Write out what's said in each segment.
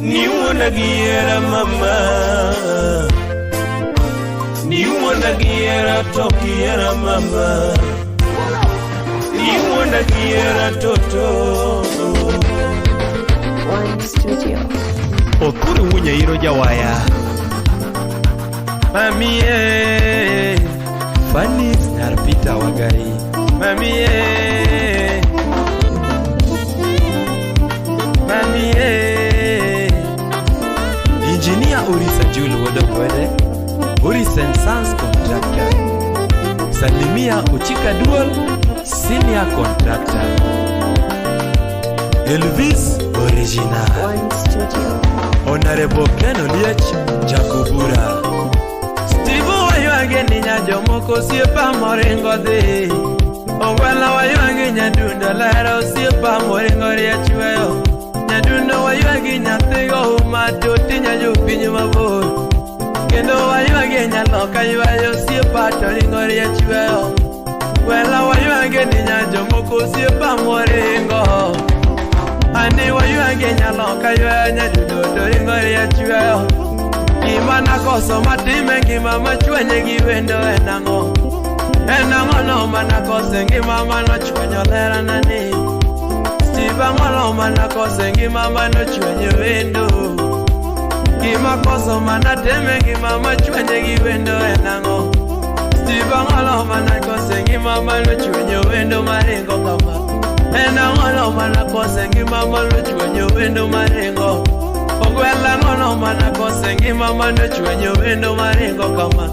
Ni wanna giera mama, ni wanna giera tokiera mama, ni wanna giera toto. One Studio. Okuru munya iro jawaya. Mami Fanny narpita wagai. Mami Engineer Orisa Julu Wodokwede, Orisa and Sons Contractor, Salimia Uchika Dual, Senior Contractor, Elvis Original, One Studio. Honorable Ken Oliech Jakubura, Steve Wayuage Nya Jomoko Siepa Moringo de Ongwala Wayuage Nya Dunda Lero Siepa Moringo Riachueo Nyadundo Wayuage Nya Tego Umato Tinya Jupinyu Mabur Kendo Wayuage Nya Loka Yuayo Siepa Toringo Riachueo Wela Wayuage Nya Jomoko Siepa Moringo Andi Wayuage Nya Loka Yuayo Nyadundo Toringo Riachueo Imana koso matime ngima machwenye giwendo enango no mana kose ngima mano chwenyo lera nani Stiba ngolo mana kose ngima mano chwenye wendo Gima koso mana teme ngima machwenye giwendo enango Stiba ngolo mana kose ngima mano chwenye wendo maringo kama Enango mana kose ngima mano chwenye wendo maringo Ogwela ngono mana kose ngima mano chwenye wendo maringo kama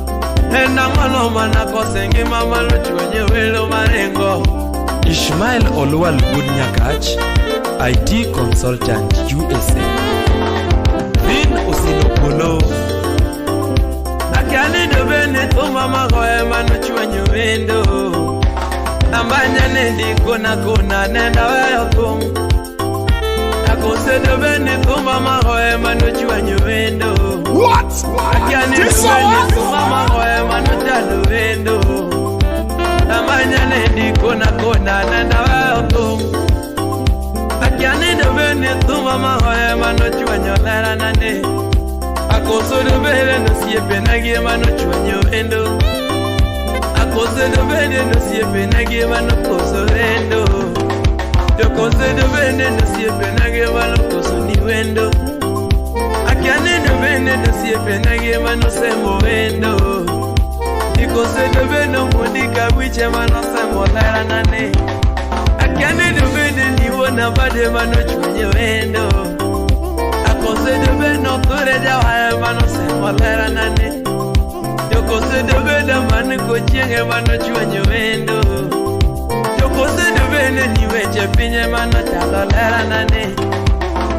Ena ngono mana kose ngima mano chwenye wendo maringo Ishmael Oluwal Budnyakach, IT Consultant USA Vin Usinopolo Akiani dobene tuma magoe mano chwenye wendo Nambanya nendi kuna nenda weyo kum Akose dobene tuma magoe mano chwenye wendo What? Akiani dobene tuma magoe mano chalo wendo Namanya nendi kuna nenda weyo kum Akiani dobene tuma magoe mano chwenye lera nane Akose dobene no siepe nage mano chwenye wendo Akose dobene no siepe nage mano koso wendo Yokose dobene no siepe nage mano koso ni wendo Akiane dobene no siepe nage mano semo wendo Ikose dobene mundika wiche mano semo lera nane Akiane dobene ni wona bade mano chwenye wendo Akose dobene okure jawae mano semo lera nane Yokose dobene mani kochienge mano chwenye wendo Yokose dobene ni weche pinye mano chalo lera nane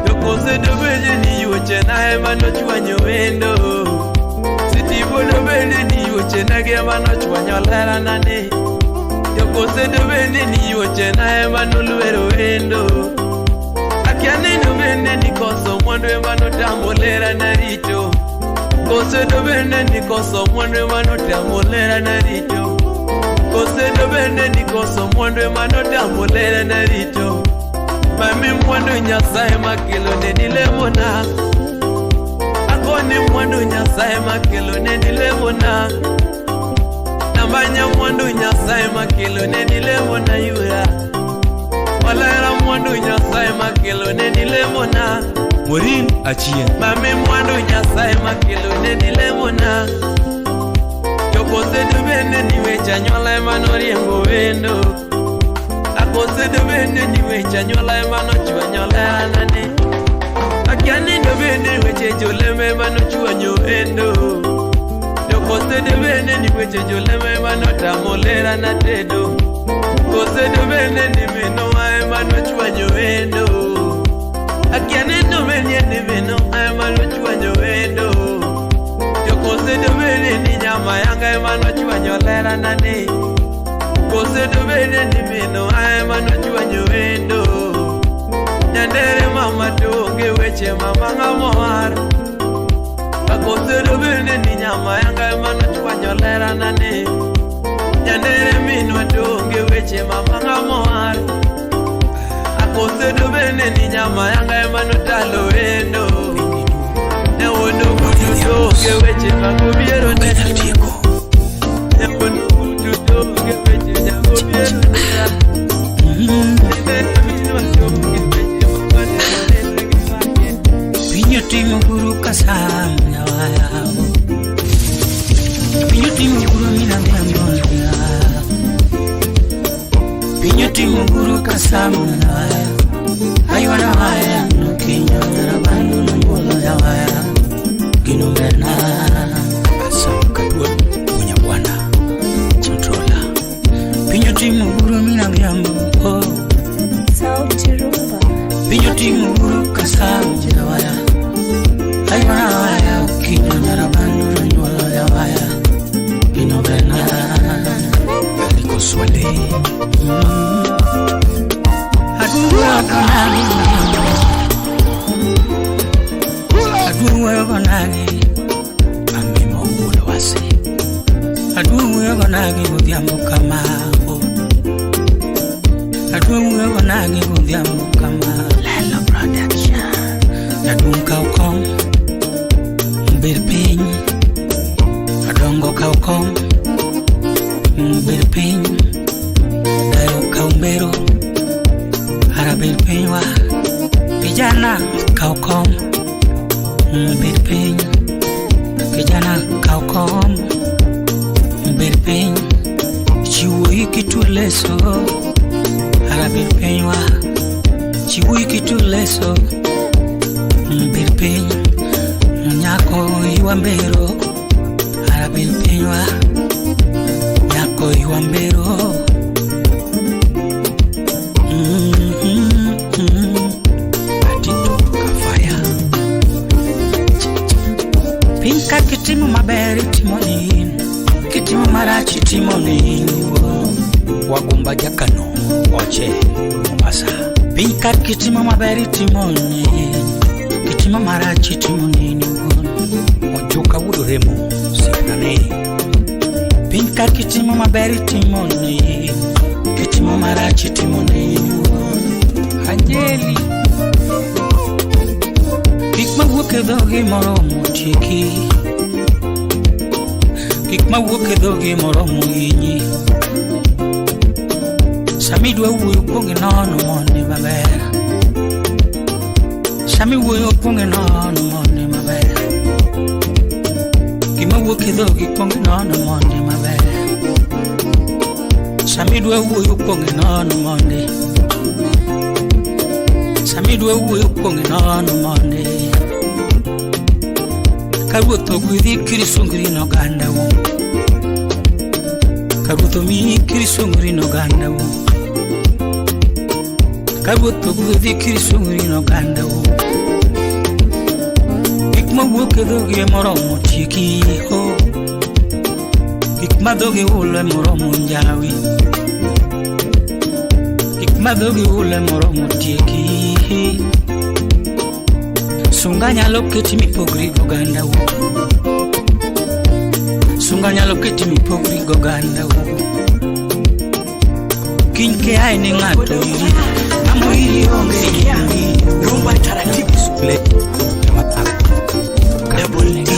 Yokose dobene ni yuche nae mano chwenye wendo Sitibo dobene ni yuche nage mano chwenye lera nane Yokose dobene ni yuche nae mano luero wendo Akiane dobene ni koso mwandwe mano tamo lera narito Kose dobene ni koso mwandwe mano tamo lera narito Kose dobene ni koso mwandwe mano tamo lera narito Mami mwando nyasaye makelo nenilemona Akoni mwando nyasaye makelo nenilemona Nambanya mwando nyasaye makelo nenilemona yura Walera mwando nyasaye makelo nenilemona Morin achien Mami mwando nyasaye makelo nenilemona Yokose dobene ni wecha nyola mano riembo wendo Akose dobene ni wecha nyola mano chwenyo lera nane Akiani dobene weche joleme mano chwenyo wendo Yokose dobene ni weche joleme mano tamo lera na tedo Kose dobene ni mino ae mano chwenyo wendo Akiani dobene ni mino ae mano chwenyo wendo Yokose dobene ni nyama yanga emano chwenyo lera nane Kose dobene ni mino ae mano chwenyo wendo Nyandere mama donge weche mama ngamwar Akose dobene ni nyama yanga emano chwenyo lera nane Nyandere minwa donge weche mama ngamwar Akose dobene ni nyama yanga emano talo wendo kasam ya waya Pinyuti muguru mina biambonia Pinyuti muguru kasam ya waya Aywana waya nukinyo narabandu nungolo ya waya Ginumbena Asam kadwa punya bwana Controller Pinyuti muguru mina biambo Sauti Rumba Pinyuti muguru kasam ya waya Aywana waya ukinyo narabandu nungolo ya waya Ginumbena Aliko swale Aduwa konagi Amimo ulo wasi Aduwa konagi Udhiambo kamao Aduwa konagi Udhiambo kamao Lelo production Adung kaukong Mbirping Adongo kaukong Mbirping Dayo kaumbero Arabirping wa Kijana kaukong Mbirping Kijana kaukom Mbirping Chiwo ikitu leso Arabirping wa Chiwo ikitu leso Mbirping Nyako iwambero Arabirping wa Nyako iwambero Pinka kitimu maberi timoni Kitimu marachi timoni Wagumba jakano Oche Mombasa Pinka kitimu maberi timoni Kitimu marachi timoni Mojuka uduremu Signane Pinka kitimu maberi timoni Kitimu marachi timoni Anjeli Kikma wuke dogi moromu chiki Kikma wuke dogi moromu inyi Samidwa uwe uponge nono mone mabera Sami uwe uponge nono mone mabera Kikma wuke dogi uponge nono mone mabera Samidwa uwe uponge nono mone Samidwa uwe uponge nono mone Karuto gwidi kirisungri no ganda wo Karuto mi kirisungri no ganda wo Karuto gwidi kirisungri no ganda wo Ikma woke doge moromo chiki ho Ikma doge ule moromo njawi Ikma doge ule moromo chiki Sunganya loketi mipogri goganda wo Sunganya loketi mipogri goganda wo Kinke aini ngato iri Amo iri onge yangi Rumba taratibu sule Double D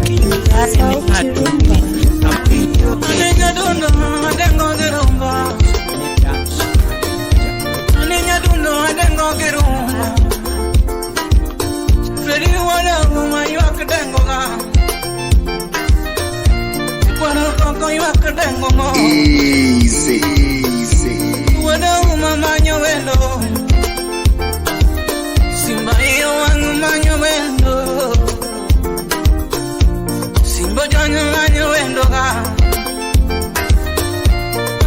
Kinke aini ngato iri Amo iri onge Nenya dundo adengo gerumba Nenya dundo adengo gerumba Freddy wada uma yuak dengo ga Wada koko yuak dengo mo Easy Wada uma manyo wendo Simba iyo wangu manyo wendo Simba janyo manyo wendo ga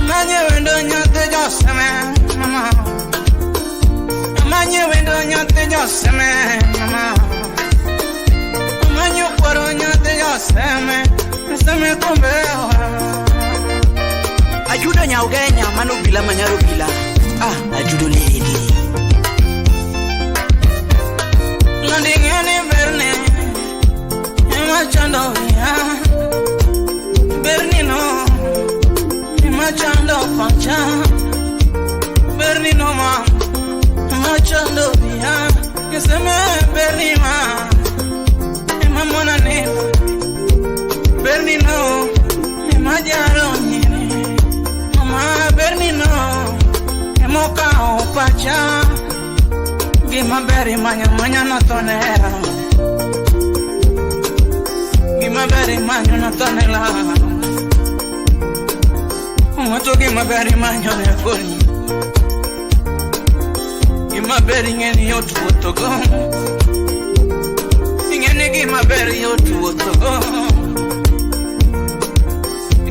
Manyo wendo nyate joseme mama Manyo wendo nyate joseme mama Manyo kwaro nyate joseme Seme kombewa Ajudo nyaugenya manu bila manyaro bila ajudo lady Landingeni berne Ema chando ya Bernino Ema chando pancha Bernino ma Ema chando ya Keseme Bernima Ema mona nena Bernino Ema jaro nini Mama Bernino Ema kao pacha Gima beri manya na tonera Gima beri manyo na tanela Mato gima beri manyo na koni Gima beri ngeni yotu otogo Ngeni gima beri yotu otogo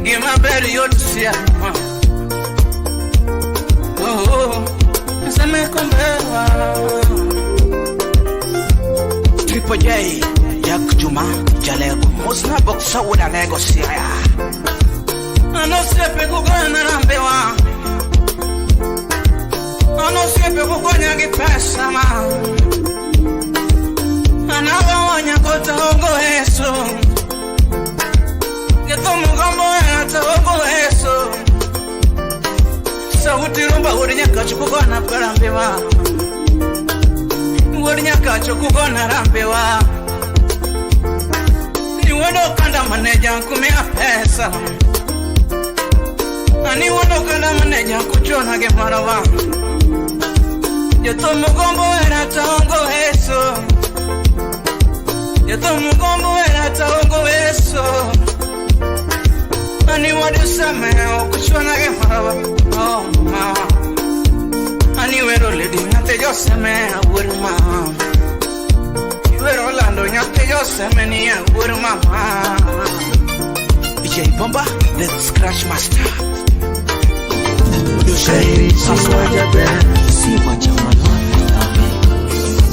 Gima beri yotu siyama Oh, Seme kombewa Triple J Jack Juma Jalego Musna boxa uda negocia Ano sepe kugana rambewa Ano sepe kuganya gipesa ma Anawanya kota hongo eso Geto mugambo ena hongo eso Sauti rumba urinya kachu kugana parambewa Urinya kachu kugana rambewa Niwado kanda maneja kumea pesa Niwado kanda maneja kuchona ge marawa Yeto mugombo era taongo eso Yeto mugombo era taongo eso Niwado sameo kuchona ge marawa Oh mama Niwero ledi nate yo samea urma Pero Orlando nyate yo semenia gur mama DJ Bomba let's scratch master Shairi siwajabe siwajamala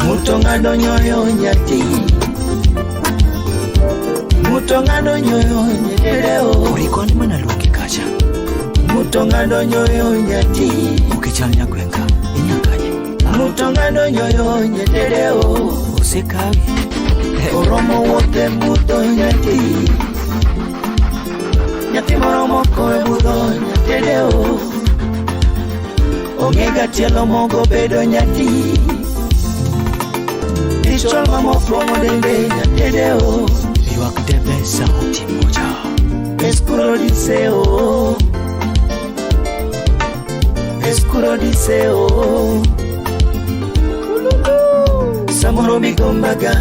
Mutonga donyoyo nyati Mutonga donyoyo nyedeo Urikoni mana luki kacha Mutonga donyoyo nyati Ukichanya kwenka inyakanye Mutonga donyoyo nyedeo Usikawi Oromo wote muto nyati Nyati moromo koe muto nyatedeo Omega tielo mongo bedo nyati Pistol mamo promo dende nyatedeo Liwa kutebe sauti moja Escuro diseo Escuro diseo Samoro bigombaga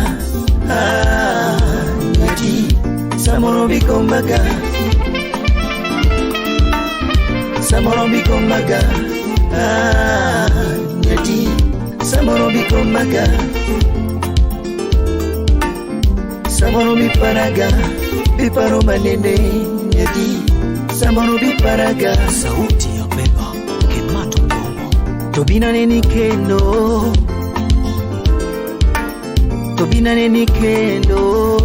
Nyati Samoro bigombaga Samoro bigombaga Nyati Samoro bigombaga Samoro biparaga Biparo manene Nyati Samoro biparaga Sauti ya beba Kimato komo Tobina neni kendo Tobina neni kendo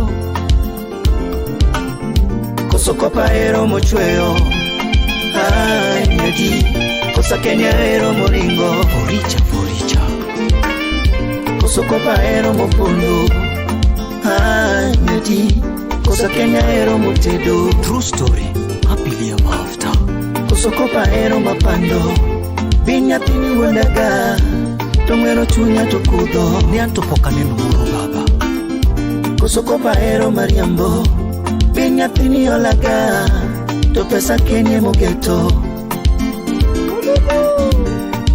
Kosokopa ero mochweo Nyati Kosa Kenya ero moringo Foricha Kosokopa ero mopundu Nyati Kosa Kenya ero motedo True story Happily ever after Kosokopa ero mapando Binyatini wendaga Tongero chunya tukudho Nianto pokane numuro baba Kosokopa ero mariambo Binyatini olaga To pesa Kenya mogeto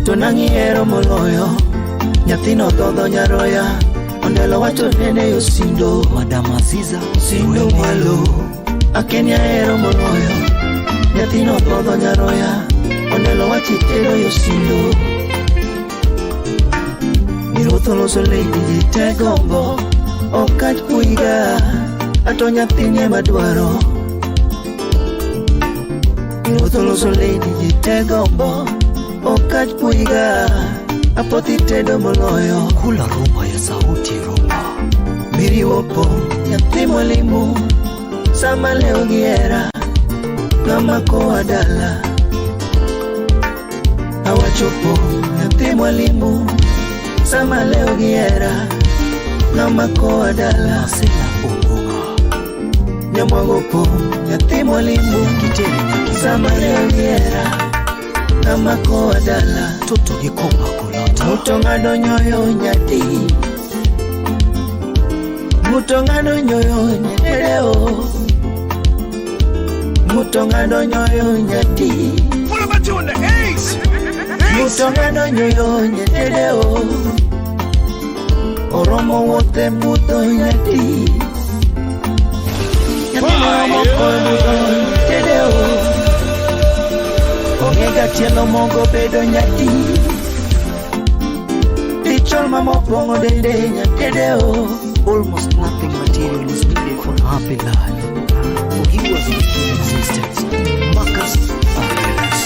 Tonangi ero moloyo Nyathino todo nyaroya Ondelo wacho nene yosindo Madam Aziza Sindo mwalo Akenya ero moloyo Nyathino todo nyaroya Ondelo wachitero yosindo Mirotho loso lady jitegombo Okach kuiga Ato nyathine madwaro Mirotho loso lady jitegombo Okach kuiga Apoti tedo moloyo Kula rumba ya sauti rumba Miriwopo Nyathi mwalimu Sama leo giera Ngama koa dala Awachopo Nyathi mwalimu Sama leo giera Ngama koa dala Sela ungunga Nyamwagopo Nyathi mwalimu Sama leo giera Ngama koa dala Toto gikoma kulota Mutonga donyoyo nyati Mutonga donyoyo nyedeo Mutonga donyoyo nyati What about you in the A's? Mutonga donyoyo nyedeo Oromo wote muto nyati Tedeo Omega tielo mongo bedo nyati Dichol mamo pongo dende Tedeo. Almost nothing material is needed for a happy life. For he was in existence. Marcus Aurelius.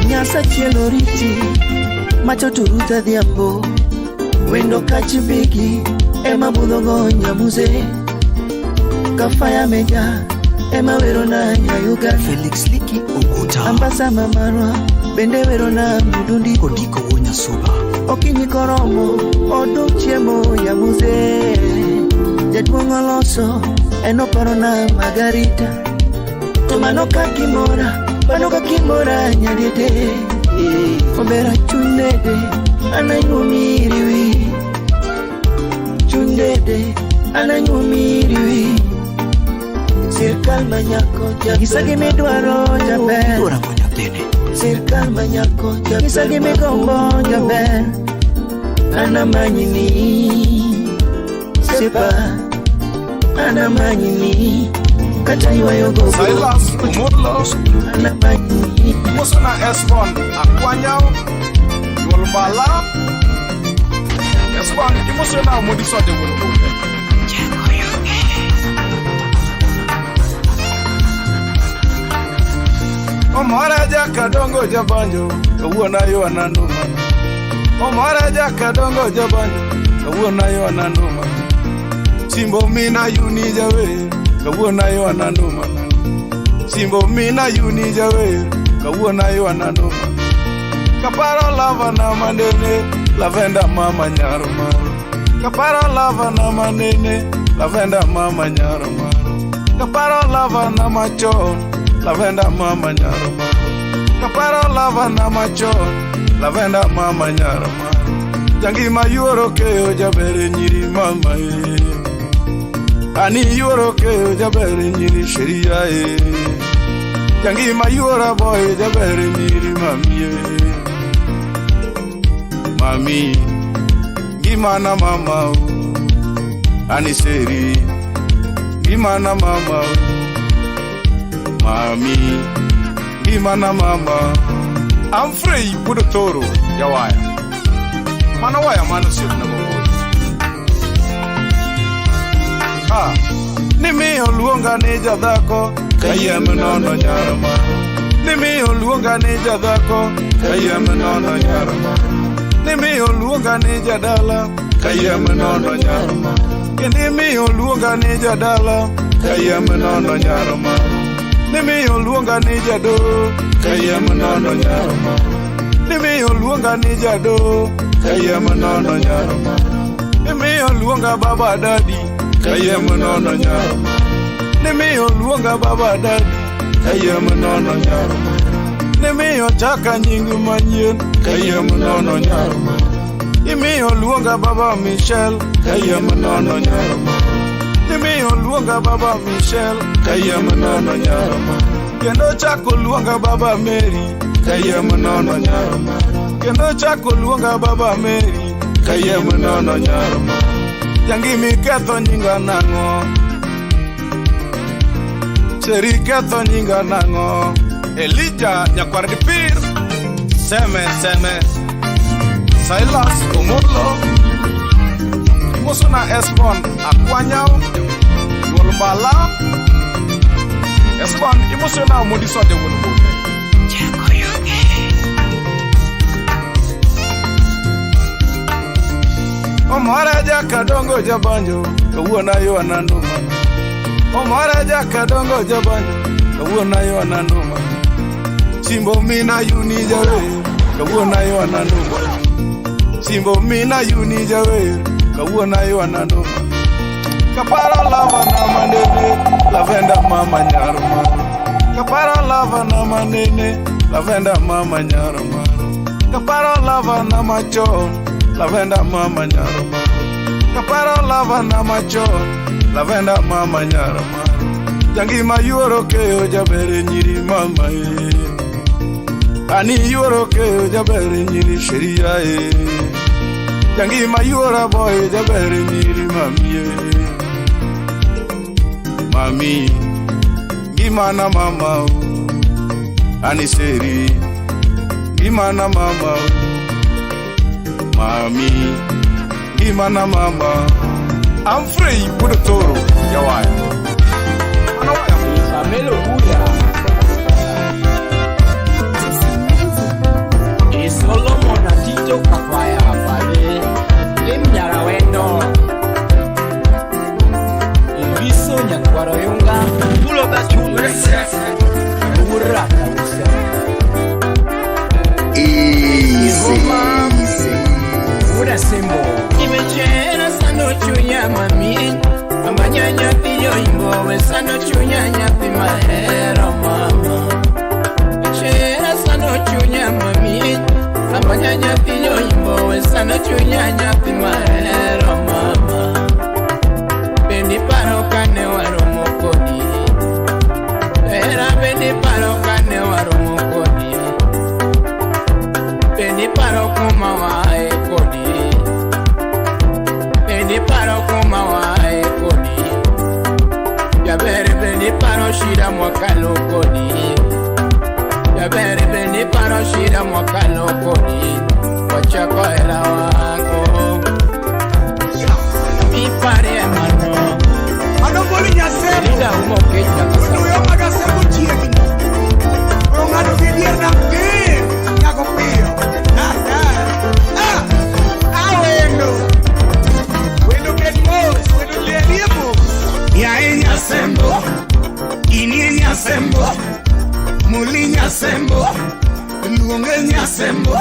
Nyasa tielo riti Macho turuta dhiambo Wendo kachibiki Ema budongo nyamuze Kafaya meja Ema verona nyayuga Felix Liki Oguta. Ambasa mamarwa Bende verona mudundi Kodiko wonya soba. Okini koromo Odu chiemo nyamuze Jadwongo loso Eno parona margarita Tomano kakimora Banoka kimora nyadete Obera chundede Ananyumiriwi Chundede Ananyumiriwi Sirkal manyako Gisagi midwaro jaber Dora monya tene. Sirkal manyako Gisagi migombo jaber Anamanyini Sepa Anamanyini Kata yuayogo Silas Umurlo Anamanyini Musona Esbon Akwanyao Yolbala Esbon Imusona Umudiso de Wulu Omaraja kadongo jabanjo Kawuona yo ananduma Omaraja kadongo jabanjo Kawuona yo ananduma Simbo mina yuni jawe Kawuona yo ananduma Simbo mina yuni jawe Kawuona yo ananduma Kaparo lava na manene Lavenda mama nyaruma Kaparo lava na manene Lavenda mama nyaruma Kaparo lava na macho Lavenda mama nyaruma Kaparo lava na macho Lavenda mama nyaruma Jangima yuoro keo jabere nyiri mama Ani yuoro keo jabere nyiri sheria Jangima yuora boy jabere nyiri mami Mami Gimana mama Ani seri Gimana mama Mami Gimana mama I'm free Budo toro Yawaya Mana waya manu siyo na mabodi Nimi oluonga ni jadhako Kayem nono nyarama Nimi oluonga ni jadhako Kayem nono nyarama Nimi oluonga ni jadala Kayem nono nyarama Nimi oluonga ni jadala Kayem nono nyarama Nimi oluonga ni jado Kayem nono nyarama Nimi oluonga ni jado Kayem nono nyarama Nimi oluonga baba daddy Kayem nono nyarama Nimi oluonga baba daddy Kayem nono nyarama Nimi ochaka nyingu manyien Kayem nono nyarama Nimi oluonga baba Michelle Kayem nono nyarama Nimi oluonga baba Michelle Kayem nono nyarama Kendo chako luonga baba Mary Kayem nono nyarama Kendo chako luonga baba Mary Kayem nono nyarama Jangimi ketho nyinga nango Seri ketho nyinga nango Elijah nyakwar dipir Seme Silas Umurlo Musona Esbon Akwanyao Yolbala Esbon Imusona Umudiso de Wulu Omaraja kadongo jabanjo Kawuona yo ananduma Omaraja kadongo jabanjo Kawuona yo ananduma Simbo mina yuni jawe Kawuona yo ananduma Simbo mina yuni jawe Kawuona yo ananduma Kapara lava na manene Lavenda mama nyaruma Kapara lava na manene Lavenda mama nyaruma Kapara lava na macho Lavenda mama nyaruma Kapara lava na macho Lavenda mama nyaruma Jangima yuoro keo jabere nyiri mama Ani yuoro keo jabere nyiri sheria Jangima yuora boy jabere nyiri mami Mami Gimana mama Aniseri Gimana mama Mami Gimana mama I'm free put a toro Yawai Amelo Buya Solomon Atito Kapaya Pale Limnyara Wendo Ibiso Nyankwaro Yunga Pulo Bachumre Ura Kausa Easy Ura Sembo Imechera Sano Chunya Mami Amanyanya Piyo Imbo Sano Chunya Nyapi Mahero Mama Imechera Sano Chunya Mami Amanyanya Piyo Imbo Sano Chunya Nyapi Mahero Mama Bendi Paro Kane Waro Mokodi Era Bendi Paro Kane Waro Mokodi Bendi Paro Kuma Wae Kodi Bendi Paro Kuma Wae Kodi Yabere Bendi Paro Shida Mwakalo Kodi Yabere Bendi Paro Shida Mwakalo Kodi Wachako Era Wako Mi pare mano Adoboli nyasemo Lida umo kecha kasa Uyo magasemo chiegni Ongado gidier na pin Nyako piyo Awendo Wendo get mos Wendo leliemo Yae nyasembo Inie nyasembo Muli nyasembo Luonge nyasembo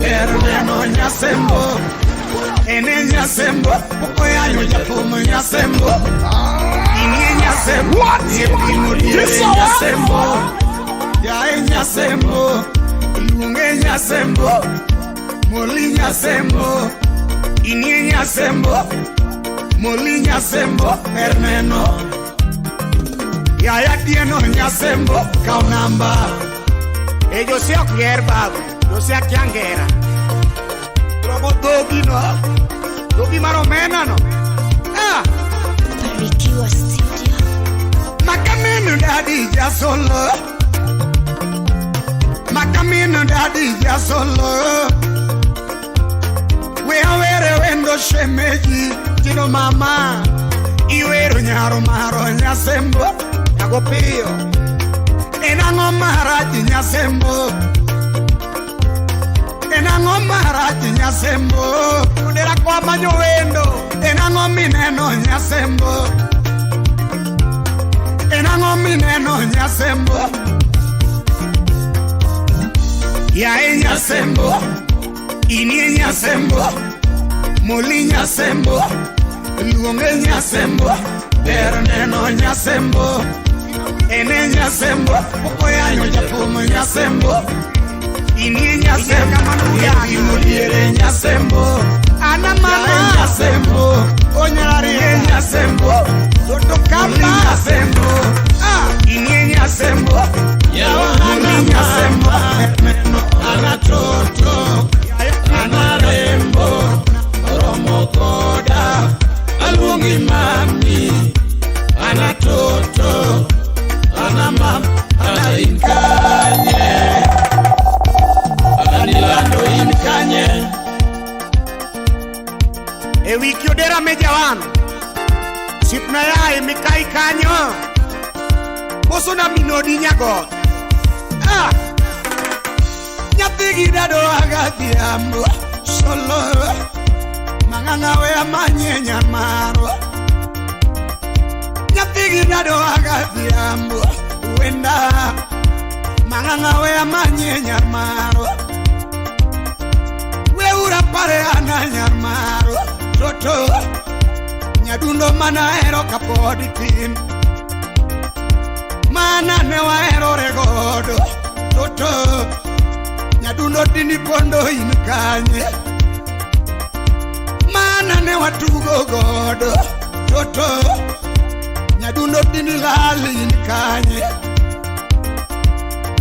Erneno nyasembo Ene nyasembo Oyayo japomo nyasembo Inie nyasembo Yepimo diere nyasembo Yae nyasembo Luonge nyasembo Moli nyasembo Inie nyasembo Moli nyasembo Erneno Yaya dieno nyasembo Kaunamba Ejo se okier babu Yo se akiangera Robo dogi no Dogi maromena no Barikiwa Studio. Makamino daddy ya solo Makamino daddy ya solo We awere wendo shemeji Tino mama Iwero nyaro maro nyasembo Nyago piyo Enango maraji nyasembo Enango maraji nyasembo Kudera kwa manyo wendo Enango mineno nyasembo Enango mineno nyasembo Yae nyasembo Inie nyasembo Moli nyasembo Luonge nyasembo Erneno nyasembo Ene nyasembo Oyayo japomo nyasembo Inie nyasembo Yepimo diere nyasembo Ana mama nyasembo Onyarare nyasembo Toto kamba nyasembo Inie nyasembo Muli nyasembo Erneno ana toto Ana rembo Romo koda Alungi mami Ana toto Ana mam Ana inkanye Anilando inkanye Ewi kiodera mejawan Sipna ya mikai kanyo Boso na minodi nyago Nyatigi dado agati ambo Solo Manganga we amanye nyamaro Nyatigi dado agati ambo Wenda Manganga we amanye nyamaro We ura pare ana nyamaro Toto Nyadundo mana ero kapodi tim Mana newa ero regodo Toto Nyadundo dini pondo inkanye Mana newa tugo godo Toto Nyadundo dini lali inkanye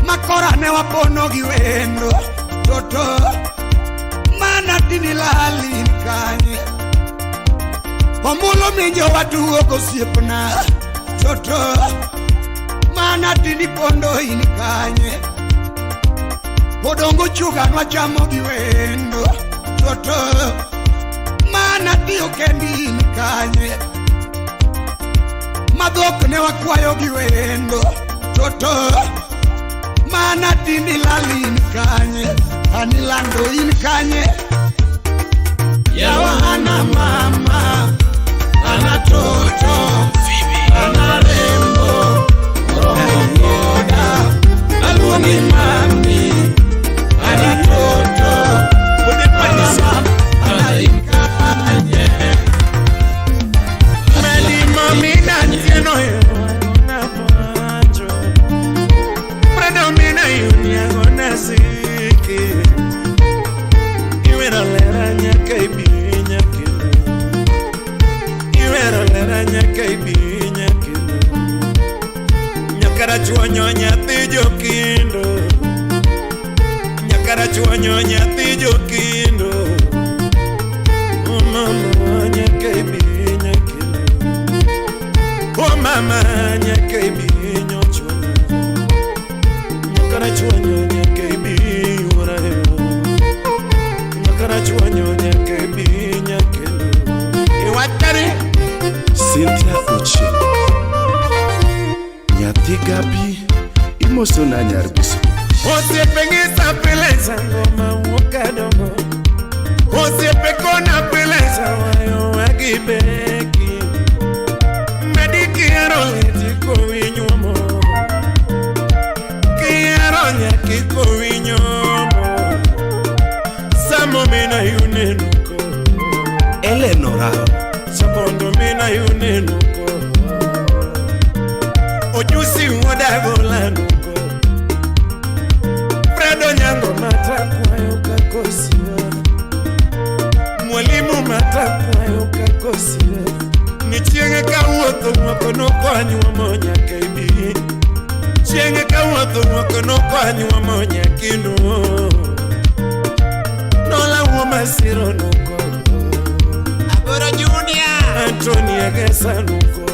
Makora newa pono giwendo Toto Mana dini lali inkanye Omulo minjo watu oko siepna Toto mana tini pondo ini kanye Podongo chuga nwa chamo giwendo Toto mana tiyo kendi ini kanye Madok ne wakwayo giwendo Toto mana tini lali ini kanye Anilando ini kanye Yawa ana mama Ana toto Ana rembo Romoda Aluni mami Ana toto Ana mama Ana inkanye Meli mami nantieno yo Na macho Predomina yunia gona siki Iwera lera nyaka ibinya kilo Iwera lera nyaka ibinya kilo Nyakara chuonyo nyathi jokindo Nyakara chuonyo nyathi jokindo Oh mama nyaka ibinya kilo Oh mama nyaka ibinya chuonyo Nyakara chuonyo nyaka ibinya yo Nyakara chuonyo nyaka ibinya kilo Iwatari Cynthia Uche Nyati Gabi Imoso na nyarbiso Ose pengisa peleza ngoma wakadongo Ose pekona peleza wayo wagibeki Mediki aroleti kovinyomo Kiaronya kiko vinyomo Samo mina yunenuko Eleanor Sapondo mina yunenuko Ojusi wodagola nuko Fredo nyango matakwayo kakosia Mwalimu matakwayo kakosia Nichienge kawoto mwako nokwanyu wa monya kaibi Chienge kawoto mwako nokwanyu wa monya kinu Nola uomasiro nuko Aboro Junior Antonia Gesa nuko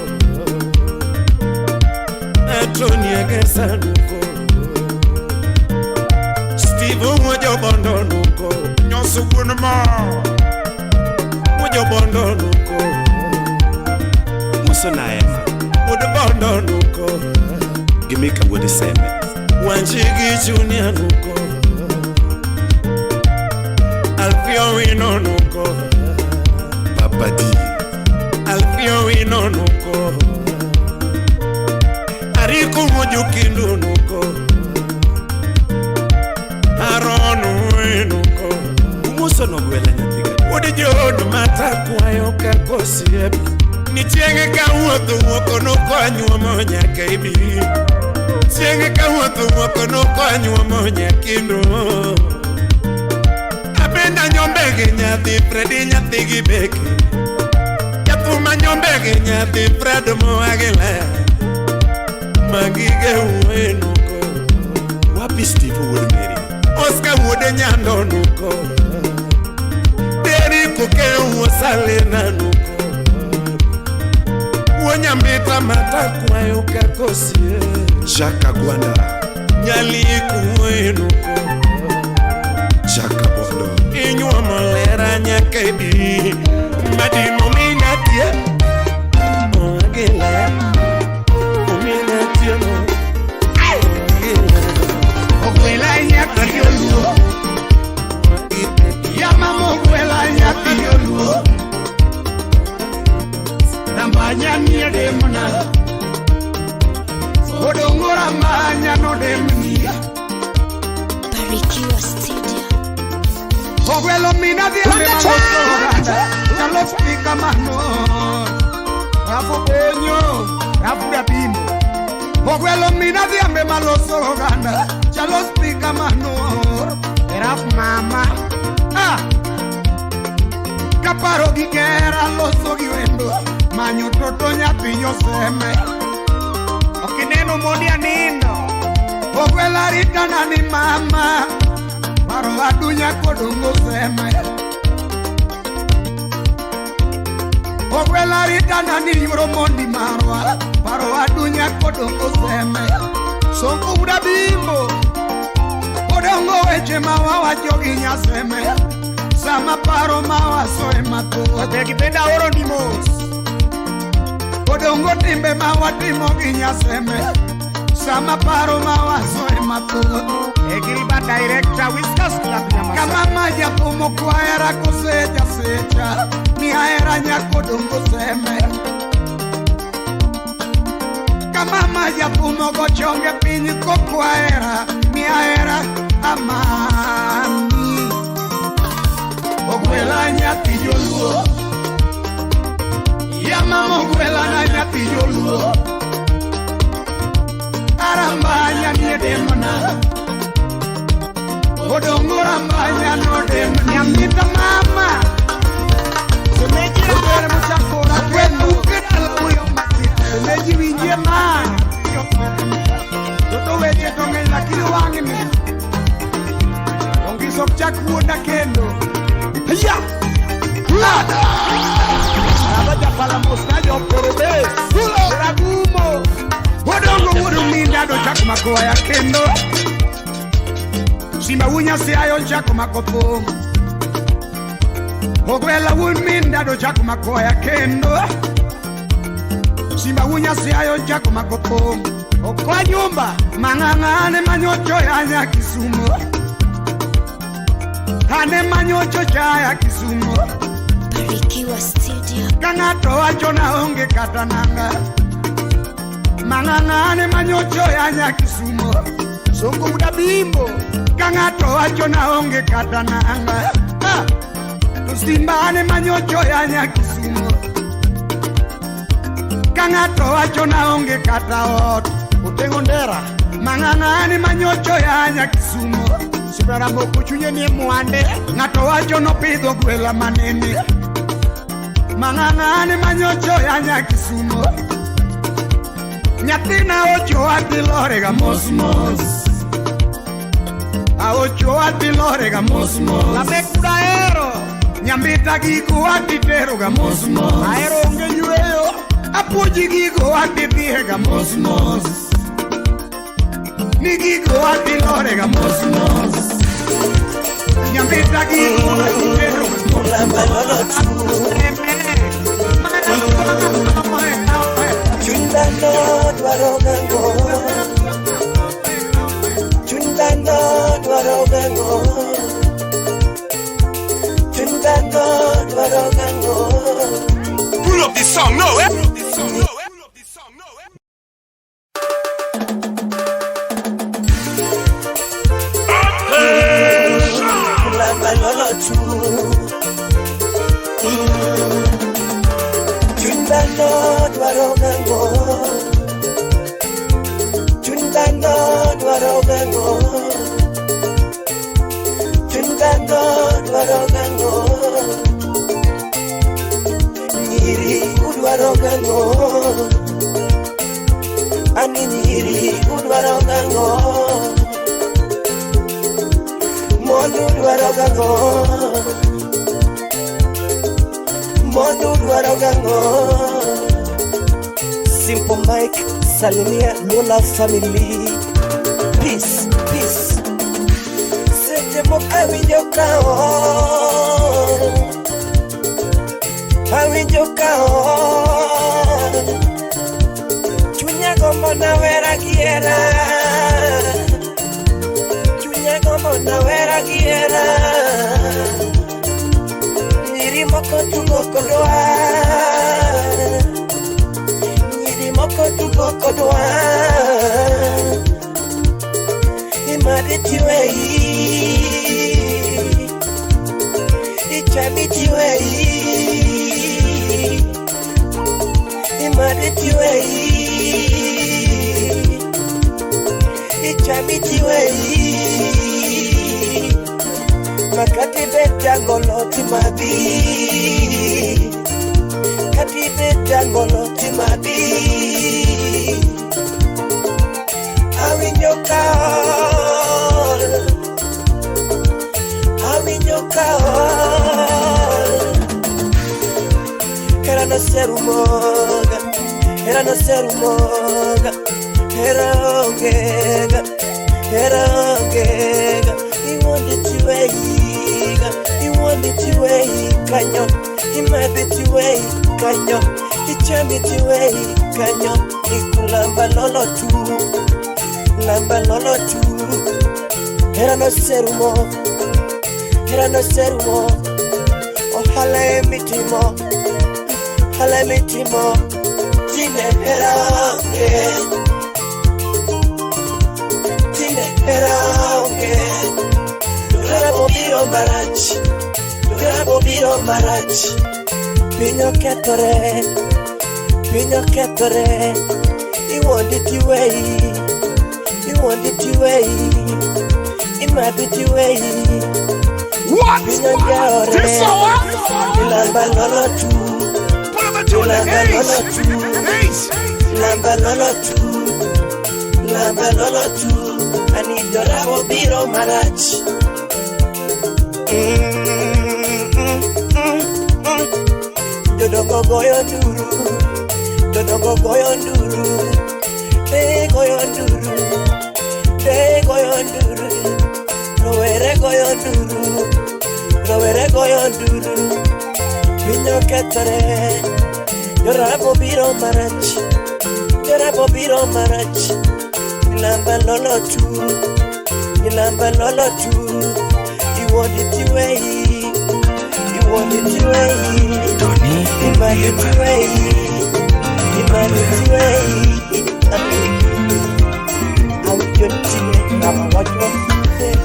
Antonia Gesa nuko Steve Mojo Bondo nuko Nyosu Gunma Mojo Bondo nuko Muso na ema Mojo Bondo nuko Gimika wodi seme Wanjigi Junior nuko Alfio Wino nuko Papa D Alfio Wino nuko Ariku Mojo Kindu nuko Aronu Winuko Umuso no gwela nyatiga Udi jodo matakwayo kakosiep Nichienge kawuotho wuoko nokwanyu monya kaibi Chienge kawuotho wuoko nokwanyu monya kindu Abenda nyombege nyathi Fredi nyathi gibeke Yathuma nyombege nyathi Fredo moagila Magige Winuko Wapi Steve Woodmeri Oscar Wode nyando nuko Deri kuke uosalena nuko Wonyambita matakwayo kakosie Jaka Gwanda Nyali kuwe nuko Jaka Bondo Inywa molera nyakaibi Madimo minatie Oagila Minatie no Ogwela nyakaibi oluo Yamama ogwela nyakaibi oluo Nambanya niede muna Odongora manya no demnia Barikiwa Studio. Ogwelo mina di ame malosoganda Chalo spika mano Rafu bonyo Rafu da bimbo Ogwelo mina di ame malosoganda Chalo spika mano Rafu mama Kaparo gigera loso giwendo Manyo toto nyapinyo seme Okineno moni anino Ogwela rita nani mama Maro adunya kodungo seme Ogwela rita nani yuro mondi marwa paro adunya kodongo seme songo uda bimbo kodongo weche mawa wajogi nyaseme sama paro mawa soe mato kipenda oro nimos kodongo timbe mawa timo gi nyaseme sama paro mawa soe mato Egilba director Whiskas Club Nyamasa kama maja pomo kwa era kuseja seja ni aera nyakodongo seme kama maja pomo gochonge pinyi ko kwa era ni aera amani ogwela nyati joluo ya mama ogwela na nyati joluo aramba nyani demona Odongora mbanya no dem nyamita mama Semejira bere muchakora kwenu kidala uyo masita Semeji winjie man Toto weche tonge lakini wangi me Tongi sok chakuoda kendo Hiya Lada Abaja pala mosnajo korobes Ragumo Odongo uru minda do chakmakoa ya kendo Simba unya si ayon chako makopo Ogwela unminda do chako makoya kendo Simba unya si ayon chako makopo Okwa nyumba mangangane manyocho ya Kisumu Hane manyocho ya Kisumu Barikiwa Studio Kangato wacho na onge katananga Mangangane manyocho ya Kisumu Songo muda bimbo Kangato wacho na onge katananga Tusimbane manyocho ya Kisumu Kangato wacho na onge kataot Utengo ndera Mangangane manyocho ya Kisumu Sibara moku chunye ni muande Ngato wacho no pido gwela manene Mangangane manyocho ya Kisumu Nyatina ocho atilore ga mosmos Aocho atilore ga mosmos La mekura ero Nyambita gigo atitero ga mosmos Aero unge yueo Apuji gigo atipie ga mosmos Ni gigo atilore ga mosmos Nyambita gigo atitero ga mosmos Chundano dwarogango Chundano dwarogango Chundano dwarogango Pull up this song, no, eh? Pull up this song, no, eh? Pull up this song, no, eh? Chundano dwarogango Chundano dwarogango Chundano dwarogango Nyiri udwarogango Ani nyiri udwarogango Mondu dwarogango Mondu dwarogango Simple Mike, Salimia, Lola family Peace, peace Sete moka winjokao Awinjokao Chunya gombo na wera giera Chunya gombo na wera giera Nyiri moko tugo kodwa Nyiri moko tugo kodwa Imaditi wei Ichamiti wei Imaditi wei Ichamiti wei Makati beta goloti mabi Kati beta goloti mabi Era no ser umoga, era no ser umoga, era ongega, era ongega. He wanted to eiga, he wanted to eiga, he might be to eiga, he chambi to eiga, he kulamba lolo tu, lamba lolo tu. Era no ser umoga, era no ser umoga. Oh, hale mitimo, hale mitimo. Tine era okay, tine era okay. Durabo biro marachi, durabo biro marachi. Pinyo ketore. He wanted to wait, he wanted to wait. He might be to wait. What? This so what? Lamba lolo tu, lamba lolo tu. I need your rabo biro marachi. Dodongo goyo nduru, dodongo goyo nduru, de goyo nduru, de goyo nduru. Roere goyo nduru, roere goyo nduru. Pinyo ketore, yorabo biro marachi, yorabo biro marachi. Nilamba lolo tu, nilamba lolo tu. You wanted to wait, you wanted to wait. Tony, you wanted to wait, you wanted to wait. I will get to it, I'm a watch for it.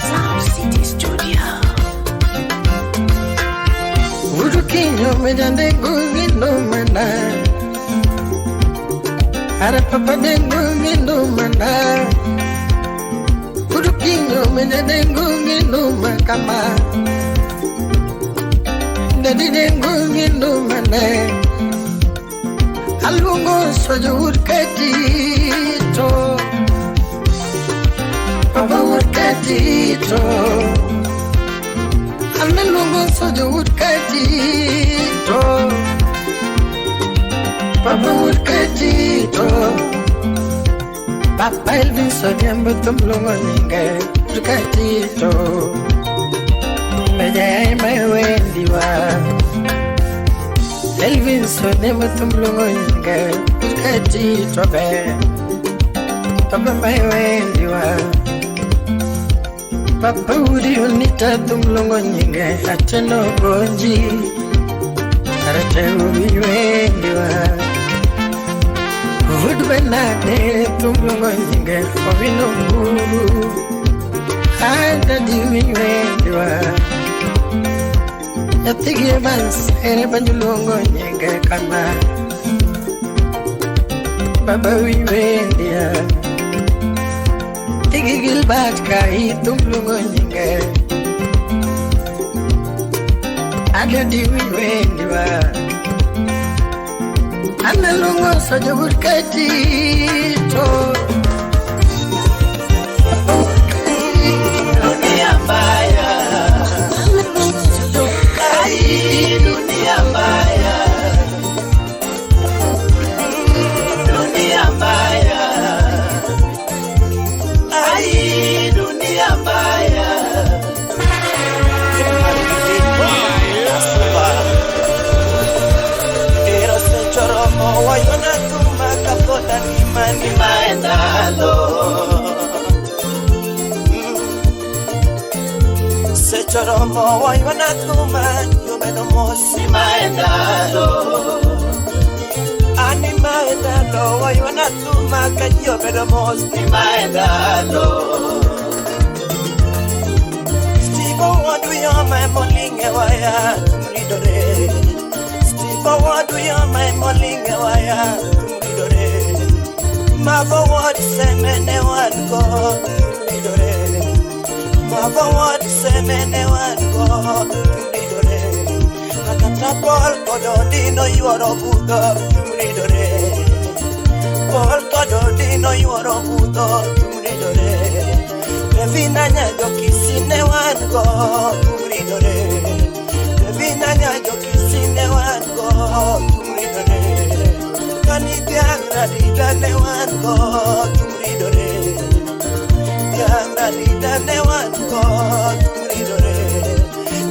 Sound City Studio. Urukinyo mejande gungino mana. Ara papa gungino mana. Urukinyo mejande gungino makama. Dadi gungino mana. Alungo sojo urkatito. Papa urkatito. Alungo sojo urkatito. Papa urkatito. Papa Elvin sojo tumlungo nyinge urkatito. Mejai mewendiwa. Elvin sojo tumlungo nyinge urkatito be. Papa mewendiwa. Papa uri unita tumlungo nyinge ateno gonji. Arate uri wendiwa. Udbenade tumlungo nyinge ovino guru. Adadi wendiwa. Yatigi bans ere banjulungo nyinge kama. Baba wendiwa. Tigigil batka itumlungo nyinge. Adadi wendiwa. Analungo sojo urkatito. Dunia mbaya, dunia mbaya, dunia mbaya, ai dunia mbaya. Wayona tuma kapota ni maendalo. Se choromo wayona tuma yo menos ni maendalo. Ani maendalo wayona tuma yo menos ni maendalo. Steve what do you my morning waya ridore. Forward to your my morning wire tumidore. Ma forward semene one go tumidore. Ma forward semene one go tumidore. Akata Paul kodoni no yoro buga tumidore. Paul Wino yuoro budho tumridore Devina nyajo kisine wango tumridore Devina nyajo kisine wango tumridore Kani tiangra didane wango tumridore Tiangra didane wango tumridore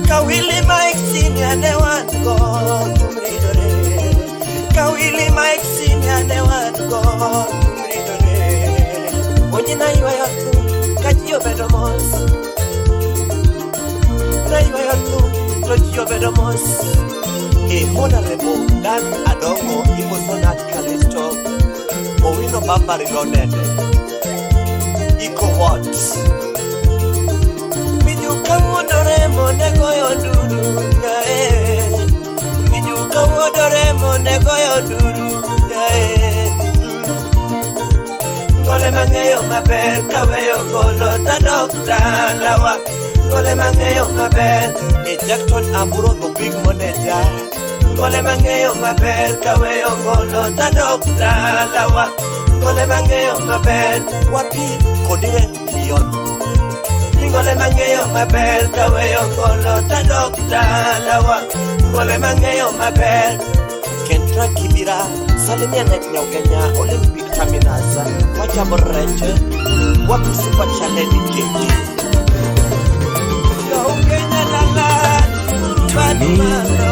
Kawili Mike Senior ne wango tumridore Kawili Mike Senior ne wango tumridore Onyina iwa yotu kajio bedomos Na iwa yotu kajio bedomos Honorable Dan Adongo Imosona Kalisto Owino Bambari Lonede Iko Watts Mijuka wodore monego yoduru Gae Mijuka wodore monego yoduru Gae Ngole mangeyo maber kaweyo golo ta dokta lawa Ngole mangeyo maber Ejecton aburo the big manager Ngole mangeyo maber kaweyo golo ta dokta lawa Ngole mangeyo maber wapi kodire lion Ngole mangeyo maber kaweyo golo ta dokta lawa Ngole mangeyo maber Kentra Kibira Salimia Netnya Kenya Olympic Terminals Wajabo Range Wapi Super Challenge Keji Yo Kenya Lala Badu Mano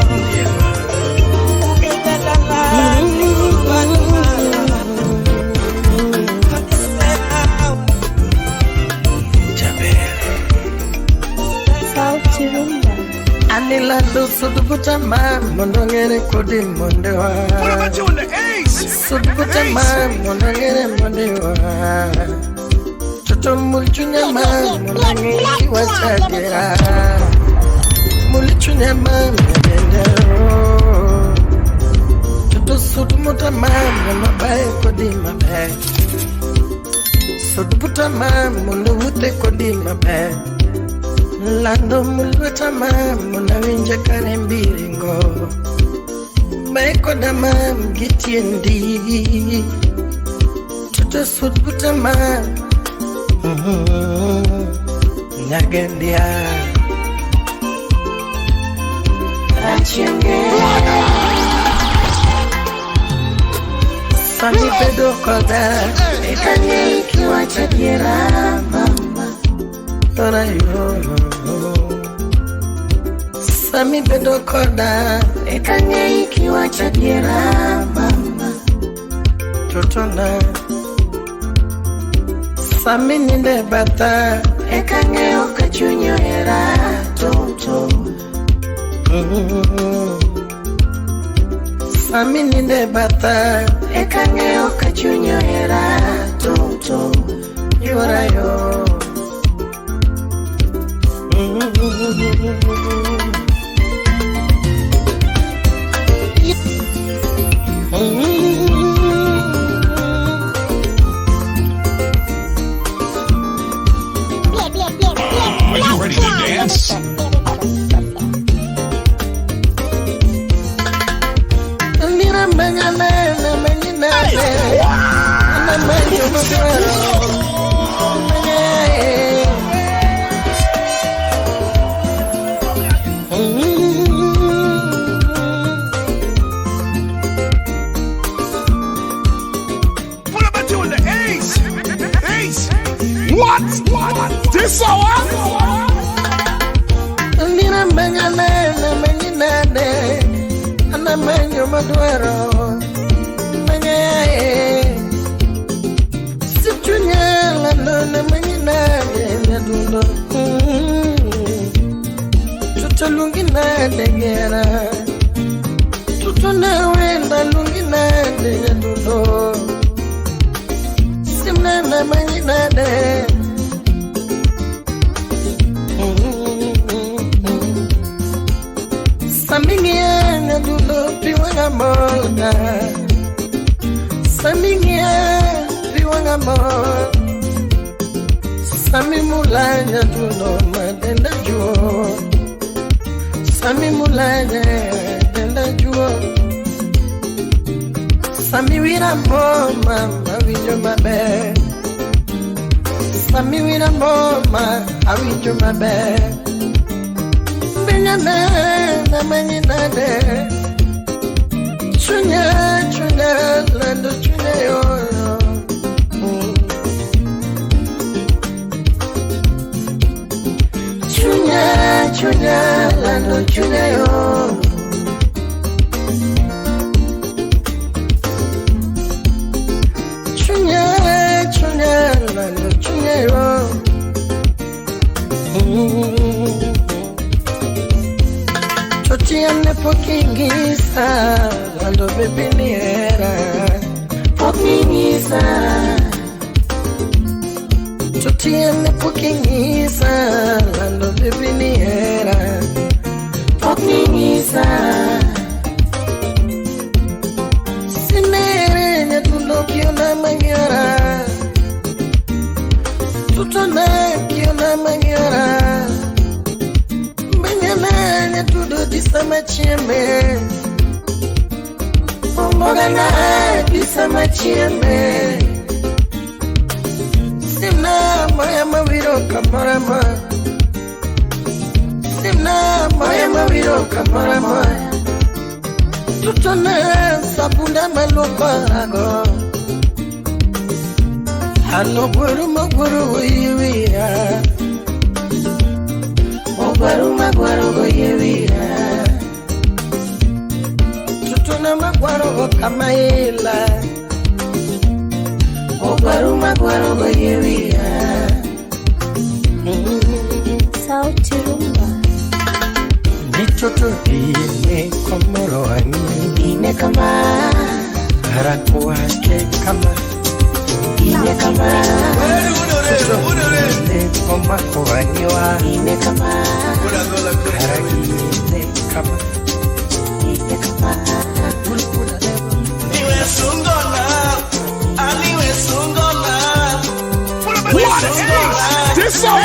Kenya Lala Badu Mano Sauti Rumba Anila sudubuta mondongere kodi mondewa Sudubuta mondongere mondewa Toto mulchunya mondongere kiwasagera Mulchunya mondengero Toto sudumuta mondobae kodi mabe Sudubuta mondowute kodi mabe Lando mulweta muna winja kanembiringo Maiko dama mgitiendi Tuta sudbuta Nagendia Rachenge Sami pedo koda Ekanye ikiwa chadiera mama Tora yo Sami pedo koda Ekanye ikiwa chadiera mama Totona Sami ninde bata Ekanye okachunyo era Toto Sami ninde bata Ekanye okachunyo era Toto Yora yo Are you ready to dance? What? This hour? Nina mengane na menginade ana menyo madwaro menyae situnya la na menginade na dundo tutulungina degera tutuna wenda lungina de dundo simna na menginade Samingia na dulo piwanga moda Samingia piwanga moda Sami mulanya dulo madenda juo Sami mulanya denda juo Sami wira mo mama wijo mabe Sami wina moma, awinjo maber. Benyame, na manyi nade. Chunya, lando chunya yo. Chunya, lando chunya yo. Chotiane pokingisa, lando bebini era. Pokingisa. Chotiane pokingisa, lando bebini era. Pokingisa. Sinere nyatundo kiona mangiora. Tutona kiona mangiora. Benyana tudo disama chieme. Omogana disama chieme. Simna moya mawiro kamarama. Simna moya mawiro kamarama. Tutona sabunda maloparago. Hano guru maguru wiya. Ogwaru magwaru goyewira. Tutuna magwaru kamaila. Ogwaru magwaru goyewira. Sauti Rumba. Nichoto ine komoroani. Ine kama. Haraku wake kama. Ine kama. Ine komoroani wa. Ine kama. Ine kama. Ine kama. Niwe sungona. Aniwe sungona. What is this song?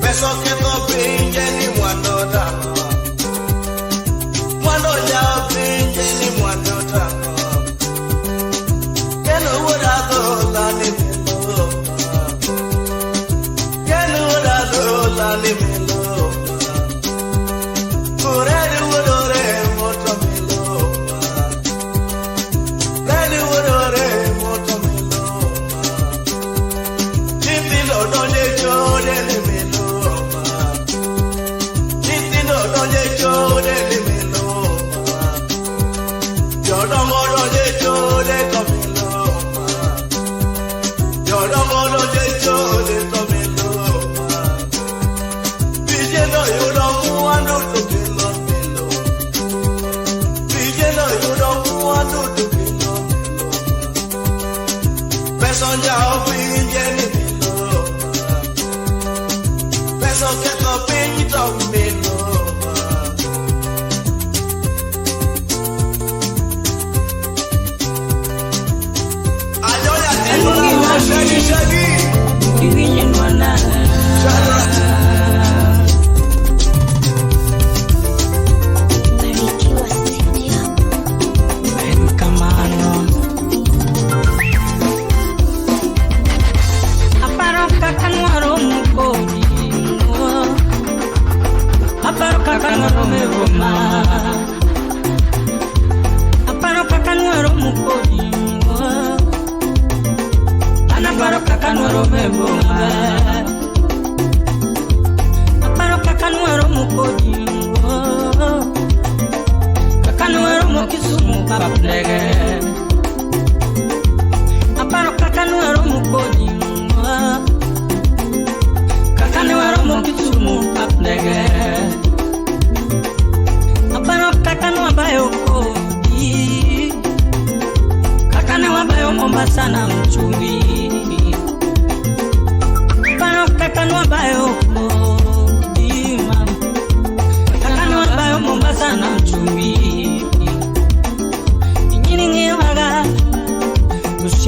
Peso que no pinche ni muando damo. Muando ya pinche ni muando damo. Que no hubiera dola ni melo. Que no hubiera dola ni melo. Por el urore moto melo. El urore moto melo. Chipilo donde yo de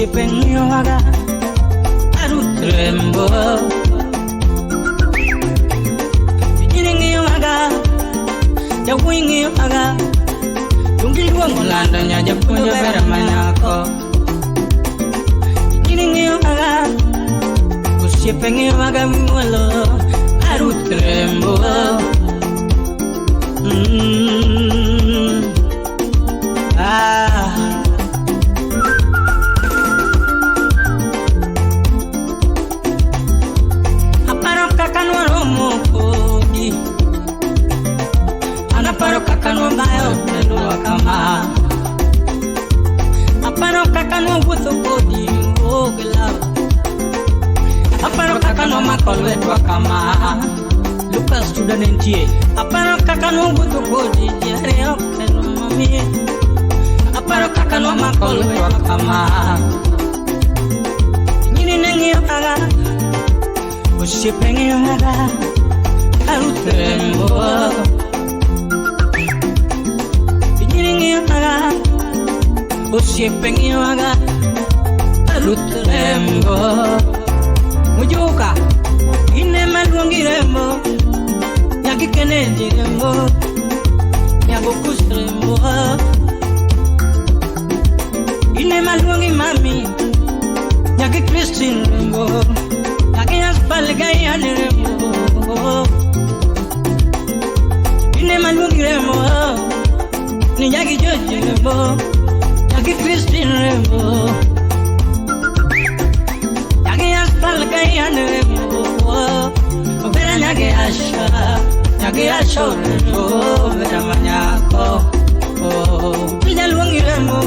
Osiepenyo aga arutrembo Iningiyo aga Jawingiyo aga Tungilwa ngulanda nya japunyo bera manyako Iningiyo aga Osiepenyo aga mwolo arutrembo Aparo kakanwa romo kodi Anaparo kakanwa bayo Nelua kama Aparo kakanwa wuto kodi Ogela Aparo kakanwa makolwe dwa kama Lucas Studentie Aparo kakanwa wuto kodi Jare okelo mami Aparo kakanwa makolwe dwa kama Nini nengi aga Osiepenyo aga arutrembo Nini aga Osiepenyo aga arutrembo Mujuka ine malungirembo Yakikenejirembo Yagokusrembo Ine malungi mami Yaki Christine rembo Yaki Aspalgai anerembo Ine malungi rembo Ni yaki George rembo Yaki Christine rembo Yaki Aspalgai anerembo Vera yaki Asha Yaki Asha rembo Vera manyako Ine malungi rembo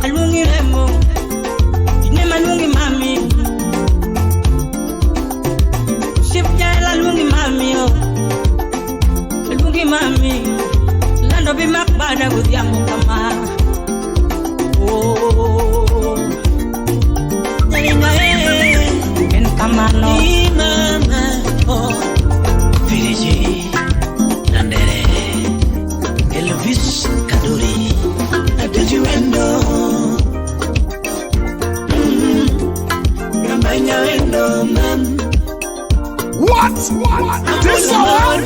Alungi rembo Ine malungi mami Sipja alungi mami Alungi mami Lando bi makbada gudiamu kama Nyalinga En kamano Ni mama Viriji Landere Elvis Kaduri Adejuendo Rambanya wendo mam What? This one?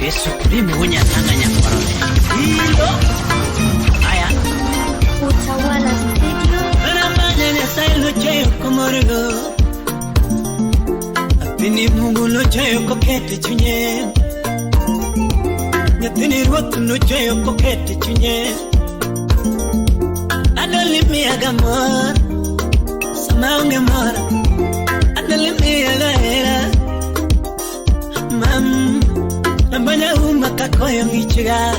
Yesu primi hunya tanga nyakorone Aya Utawala Studio. Rambanya ne sailo cheyo komorgo Apini mungu no cheyo kokete chunye Nyatini rotu no cheyo kokete chunye Adolimi agamor Samaunge mora Adolimi agahera Mam Nambanya umakakoyo ngichiga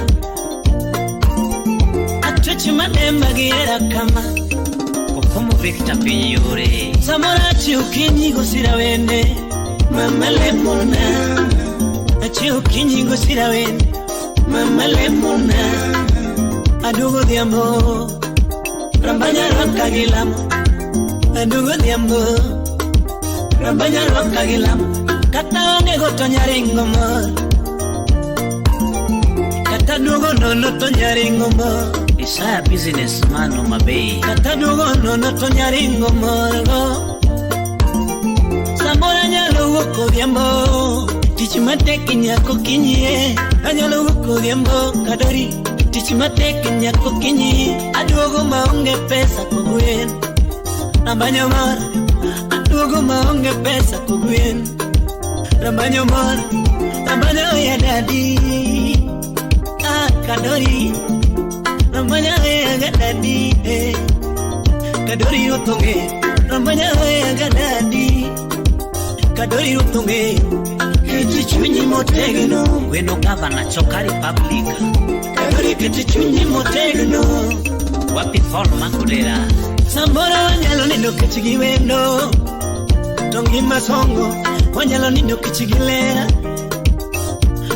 Atuchi manemba giera kama Kokomo Victor Pinyure Samorachi ukinyigo sirawende Mama lemona Achi ukinyigo sirawende Mama lemona Adugo diambo Rambanya roka gilamo Adugo diambo Rambanya roka gilamo Kata onge goto nyaringo mor Kata dugo nono to nyaringo mor Isaya businessman o mabei Kata dugo nono to nyaringo mor Samora nyalo woko diambo Tichimate nyako kinye Anyalo woko diambo kadori Tichimate nyako kinye Adugo maonge pesa kuguen Rambanyo mor Adugo maonge pesa kuguen Rambanyo mor Rambanyo ya daddy Kadori Rambanyo ya daddy Kadori utonge Rambanyo ya daddy Kadori utonge Kiti chunyi motegno Weno gavana chokari public Kadori kiti chunyi motegno Wapi forma kudera Sambora wanyalo nindo kichigiwendo Tongi masongo Wanyalo nindo kichigilera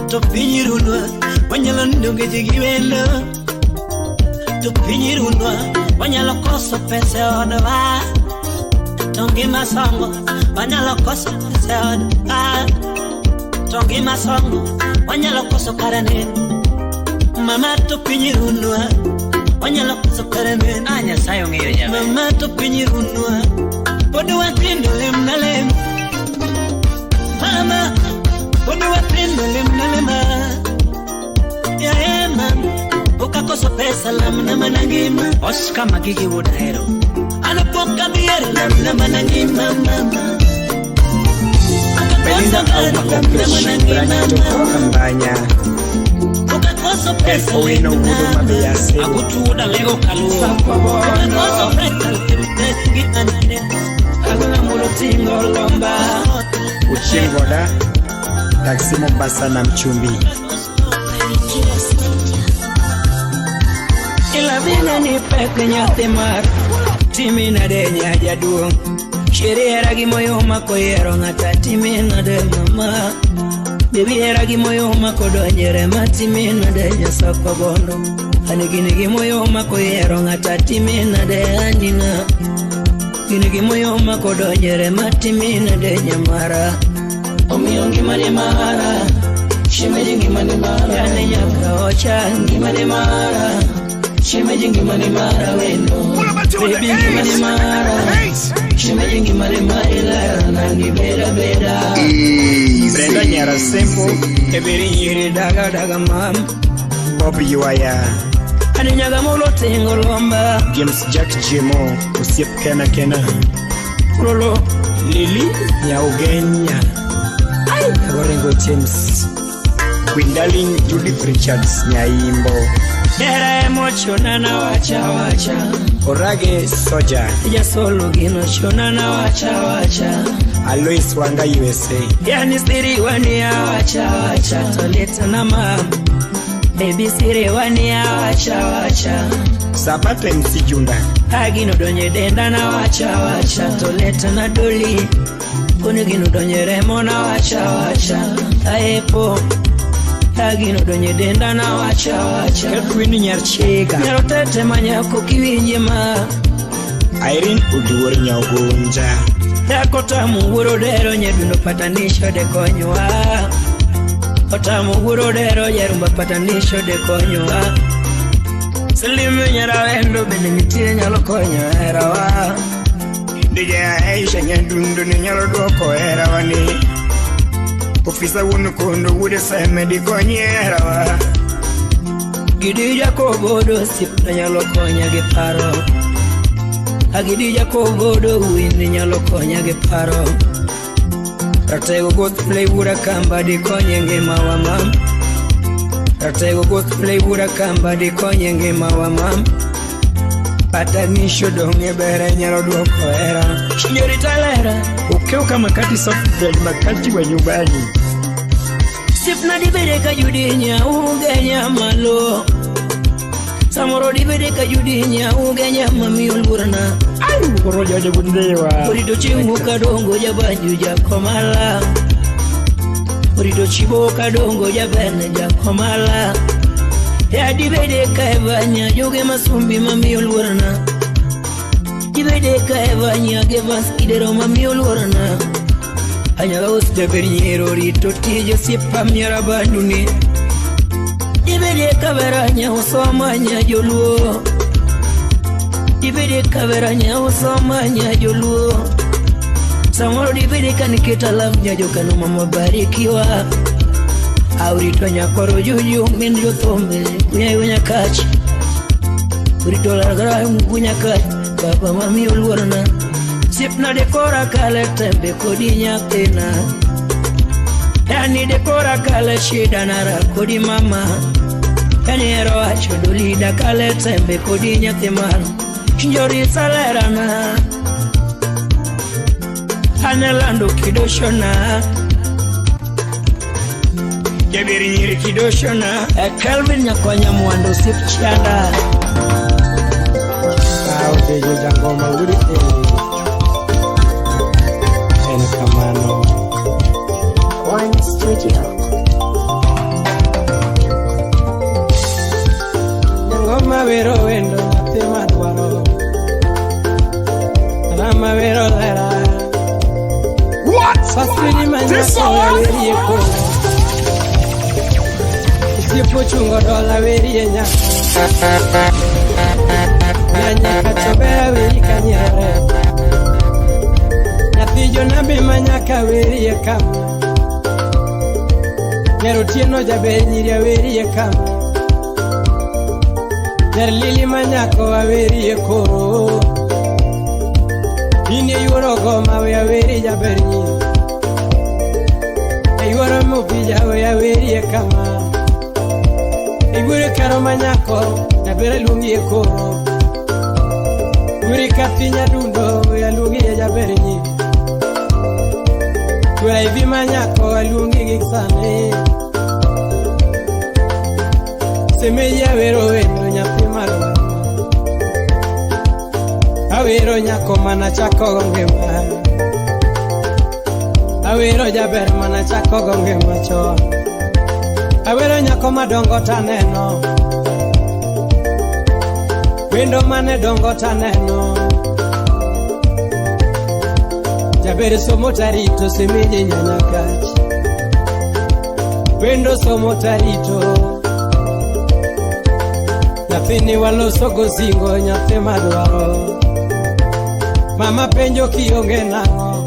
Topinyirunwa Wanyalo nindo kichigiwendo Topinyirunwa Wanyalo koso pese odwa Tongi masongo Wanyalo koso pese odwa Tongi masongo Wanyalo koso karane Mama topinyirunwa onyalo koso kareme anya sayo ng'eyo nyame mama to piny runwa pod watindo lem na lem mama pod watindo lem na lema ya ema ukakosa pesa lam na manangima oska magigi wudahero anapoka biere lam na manangima mama Belinda au makokeshi Branito Kambanya ukakosa pesa Owino huduma beyase akutuda lego kaluwa ukakosa pesa legi anane agona mulotingo lomba Uchengoda Taxi Mombasa na Mchumbi ila vile ni peke nyate mar timi na denya jaduong sheria ragi moyo makoyero ngata timi na de mama bebi ragi moyo makodonyere matimi na de nyasako bondo anigini gi moyo makoyero ngata timi na de andina gini gi moyo makodonyere matimi na de nyamara omiongi mane mara shimeji mane mara yani nyaka ocha ngimane mara Shimeji mani mara wendo baby mani mara Shimeji mani mara nani beda beda Brenda Nyara Simple ebiri nyiri daga daga mam Bob Yuaya Aninyaga molo tengo lomba James Jack Jimo Usiep Kena Kena Lolo Lili Nyaugenya Gorengo James Queen Darling Judith Richards Nyaimbo Era emochona na wacha Orage Soja ya solo gino chona na wacha Alois Wanga USA yani siri wani ya wacha toleta na mama baby siri wani ya wacha Sabato MC Junda agino donye denda na wacha toleta na doli kuni gino donye remo na wacha aepo agino donye denda na wacha Edwin Nyarchega nyarotete manyako kiwinje ma Irene Uduor Nyaugunja Yakotamu urodero nyeduno patanisho de konywa Otamu urodero yerumba patanisho de konywa Silimu nyarawendo bende mitire nyalo konywa erawa Dija Aisha nyadundu ni nyalo doko erawa ni Ofisa wunu kondo wude seme di konye erawa Gidija kogodo sipna nyalo konya giparo Agidija kogodo windi nyalo konya giparo Ratego goth play wura kamba di konye ngema wa mam Ratego goth play wura kamba di konye ngema wa mam Patanisho donge bere nyalo duoko era Shinyori talera Ukeuka makati softbread makati wa nyumbani Sipna di bede kajudinya ugenya malo Samoro di bede kajudinya ugenya mami ulburna Ayu koroja de bundewa Urido chingu kadongo jabanju jakomala Urido chibo kadongo jabene jakomala Ya di bede kaevanya joge masumbi mami ulburna Di bede kaevanya gevas idero mami ulburna Anyaga uste berinyero rito tijo sipa miara banduni Ibede kaveranya usomanya joluo Ibede kaveranya usomanya joluo Samoro dibede kanikita lamnya jokano mama barikiwa Aurito nyakoro juju minjo thombe Kunya unya kachi Urito laragara mgunya kachi Baba mami ulwarna Sipna dekora kale tembe kodinya tena Yani dekora kale shida nara kodi mama Yani ero acho dolida kale tembe kodinya temar Njori salerana Anelando kidoshona Jabiri nyiri kidoshona Kelvin nyakonya mwando sipchanda Aude jojango mawuri Kamano One Studio. Ngoma vero wendo te madwaro Rama vero lera What? Sasini manya This ko song? yeko Sip Dichuo chungo dola weri enya Nyanyi kachobera weri kanyere Natijo nabi manyaka weri yekama Nero tieno jabe nyiria weri yekama Ner lili manyako wa weri yekoro Ini yuoro goma we weri jaber nyi Yuoro mubija we weri yekama Igure karo manyako Jabere lungi yekoro Guri kapinya dundo we lungi jaber nyi Gura ivi manyako lungi giksane Semeya wero wendo nyapi marwa Awero nyako mana chako gongema Awero jaber mana chako gongema cho Awero nyako madongo taneno Wendo mane dongo taneno Jaber somo tarito semeje nyanyakachi Wendo somo tarito Nyathini waloso gosingo nyathi madwaro Mama penjo kionge nango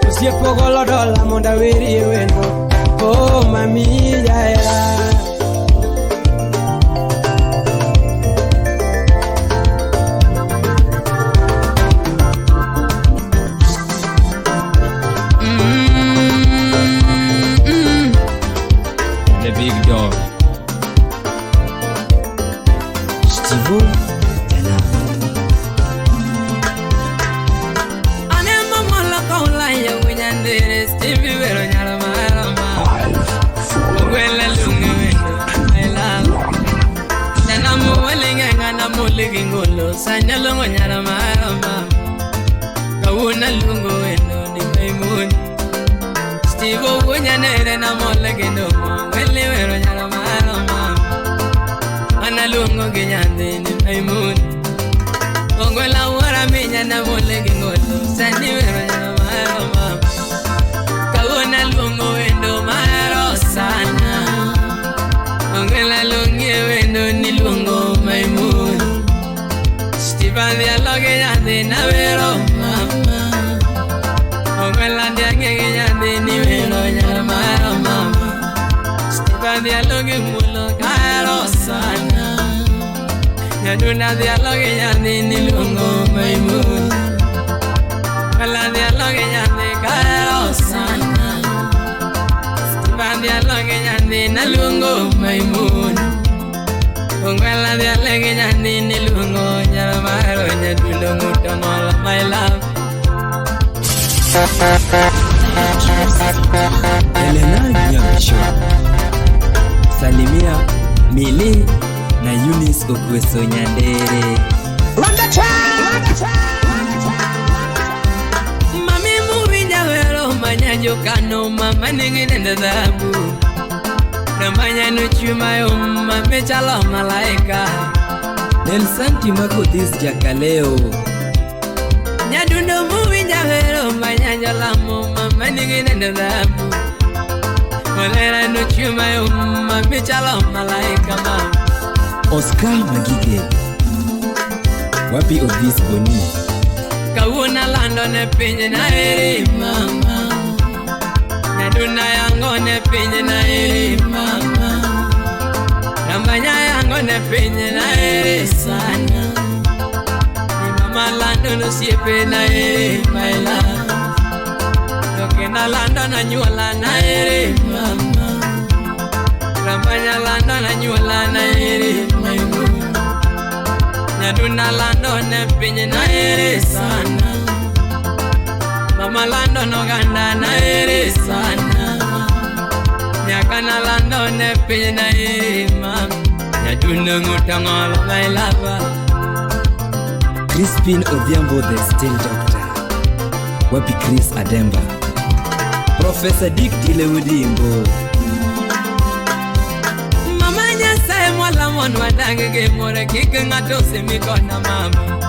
Osiepo golo dola monda weri e wendo Oh mami jaera The big dog Stivo Tena Ane mamala kaula ya winyandere Stevie wero nyara marama Ogwele lungi wendo Ailala Nana muwele ngenga na muligi ngolo Sanya lungo nyara marama Kawuna lungo wendo ni maimuni Stivo winyandere na muligi ndomo Wele wero nyara marama Ana lungo ginyande ni maimuni Ongwela wara minya na muligi ngolo Sanya wero nyara marama Kawuna lungo wendo maro sana Ongwela lungi wendo ni lungo maimuni Stivan dia loge nyande na wero mama Ongwela dia ngege nyande ni wero nyara marama Stivan dia loge mulo karo sana Nyaduna dia loge nyande ni lungo maimuni Ongwela dia loge nyande karo sana Stivan dia loge nyande na lungo maimuni Ongwela dia loge nyande ni lungo nyara marama Nyaduna mutangola my love Elena Nyamisho Salimia Mili na Eunice Okweso Nyandere Mami muvinja wero manyanjo kano mama ningine ndadhabu Na manyano chuma yo mame chalo malaika Nelsanti Mako this jakaleo Nyadundo muvinja wero manyanjo lamo mama ningine ndadhabu Olera no chuma yo mame chalo malaika mama Oscar Magige Wapi of this boni Kawuna lando ne pinje na eri mama Nyaduna yango ne pinje na eri mama Rambanya yango ne pinje na eri sana Ni mama lando no siepe na eri my love Toke na lando na nyuala na eri mama Rambanya lando na nyuala na eri my love Nyaduna lando ne pinje na eri sana Mama lando no ganda na eri sana Nyakana lando ne pinje na eri mama Nyaduna ngutangolo my lover Crispin Odhiambo the still doctor Wapi Chris Ademba Professor Dick Dilewudimbo Mama nyasaye mwala mwana wadange gemore kike ngato semikona mama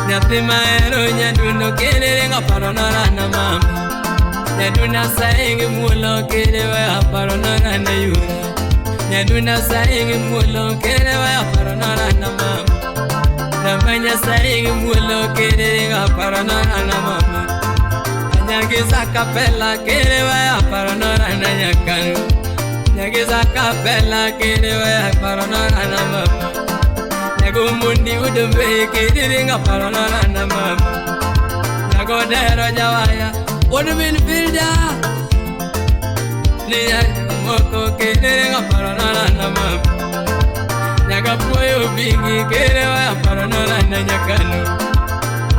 Nyathi maero nyadundo kelele ngaparonora na mama Nyaduna saenge mulo kelewe aparonora na yura Nyaduna saigi mulo kere wa paranara na mama. Namanya saigi mulo kere wa paranara na mama. Nyagiza kapela kere wa paranara na nyakanu. Nyagiza kapela kere wa paranara na mama. Nagumundi udumbe kere wa paranara na mama. Nagodero jawaya udumil filda. Niya moko kere wa paranara na mama. Nyagapoyo bingi kere wa paranara na nyakanu.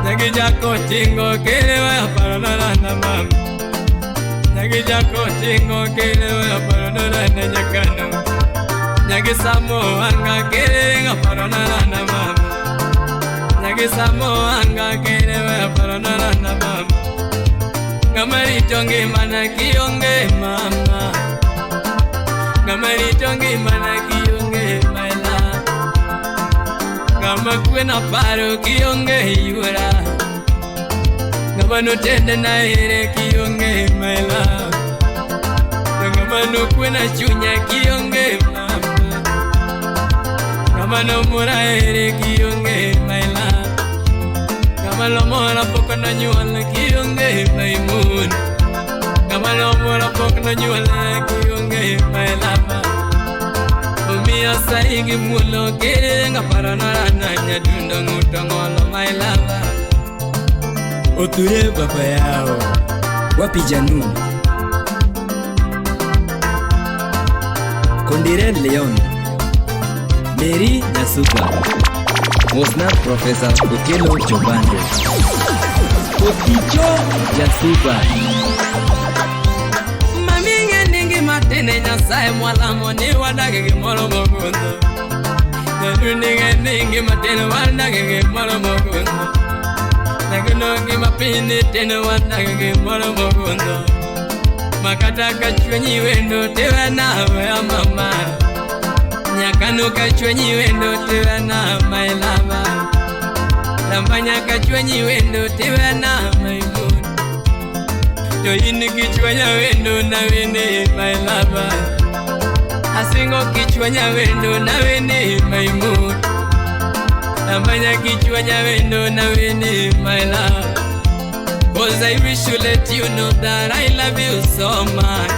Nagijako chingo kere wa paranara na mama. Nagijako chingo kere wa paranara na nyakanu. Nagisamo anga kere wa paranara na mama. Nagisamo anga kere wa paranara na mama. Ngamari tongi mana kionge mama. Ngamari tongi mana kionge my love. Ngama kwena paro kionge yura. Ngama no tende na ere kionge my love. Ngama no kwena chunya kionge mama. Ngama no mura ere kionge my love. Ngama lo mora poko na nyuala kionge my moon. Ngama lo mora poko na nyuala kionge my love. Umia saigi mulo kere nga paranara na nyadundo ngutongolo my love. Oture baba yao wapi Janu Kondire Leon Mary Nyasuka Mosna Professor Okelo Chobande Okicho Nyasuka Maminge ningi matene nyasaye mwalamo ni wadage moro mogundo. Nyaduninge ningi matene wadage moro mogundo. Nagunogi mapini tene wadage moro mogundo. Makata kachwenyi wendo tewa nawe ya mama. Nyakanu kachwenyi wendo tewa na my lava. Lambanya kachwenyi wendo tewa na my moon. Yo ini kichwanya wendo na wene my lava. Asingo kichwanya wendo na wene my moon. Lambanya kichwanya wendo na wene my love. Cause I wish you let you know that I love you so much.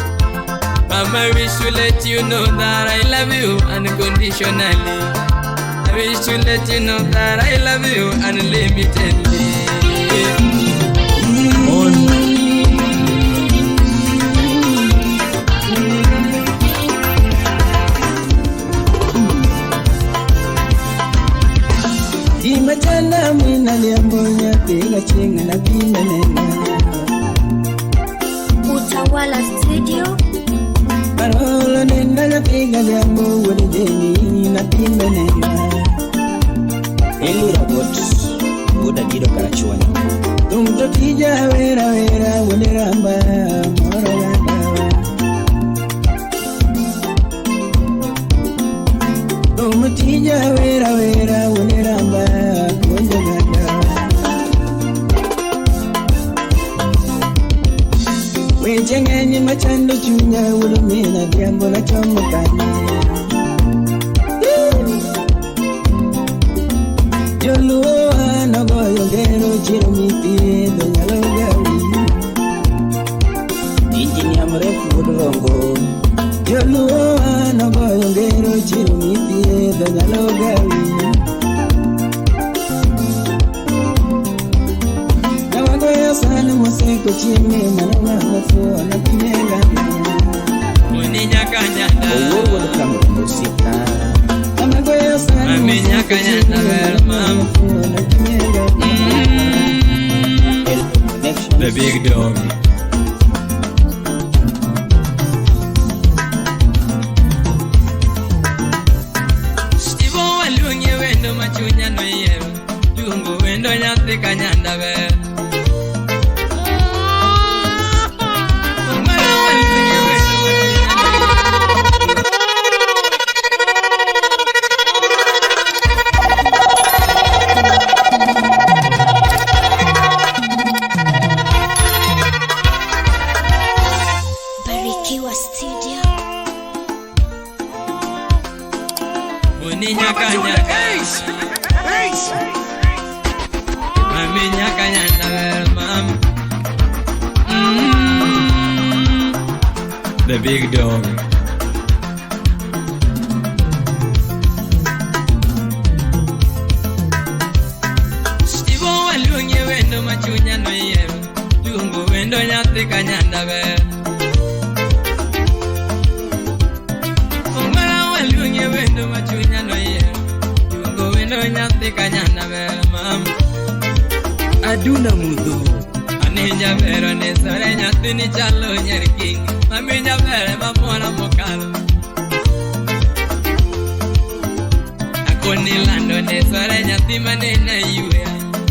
Mama, I wish you let you know that I love you unconditionally. I wish you let you know that I love you unlimitedly. Imachana mwina liambonya pega chenga na pina nena. Utawala Studio. Parolo nenda na pega liambo wale jeni na pina nena. Eli Robot Buda Gido Karachuani Tumto tija wera wera wale ramba mora yada. Tumto tija wera wera wale ramba konja gada. Wejengeni machando chunya ulumina diambo na chomokani. Yoluwa na goyo gero chiro mipi do nyalo gawi. Injinia mrefu Udrongo Yoluwa na goyo gero chiro mipi do nyalo gawi. Na wagoyo sana moseko chime manana mafuwa na pinega. Muni nyaka nyanda Owo kama musika Amagoyo sana Mami nyaka nyanda ver mama. The big dog. Stivo walunye wendo machunya no yewe. Lungu wendo nyathi kanyanda ver. Muni nyaka nyaka Mami nyaka nyaka mami The big dog Stivo walunye wendo machunya no yero Lungu wendo nyathi kanyanda ber Ongwara walunye wendo machunya no yero Lungu wendo nyathi kanyanda ber mam Aduna mudho Aninja vero ne sore nyathi ni chalo nyerking Mami vere mamona mokalo Akoni lando ne sore nyathi manena yue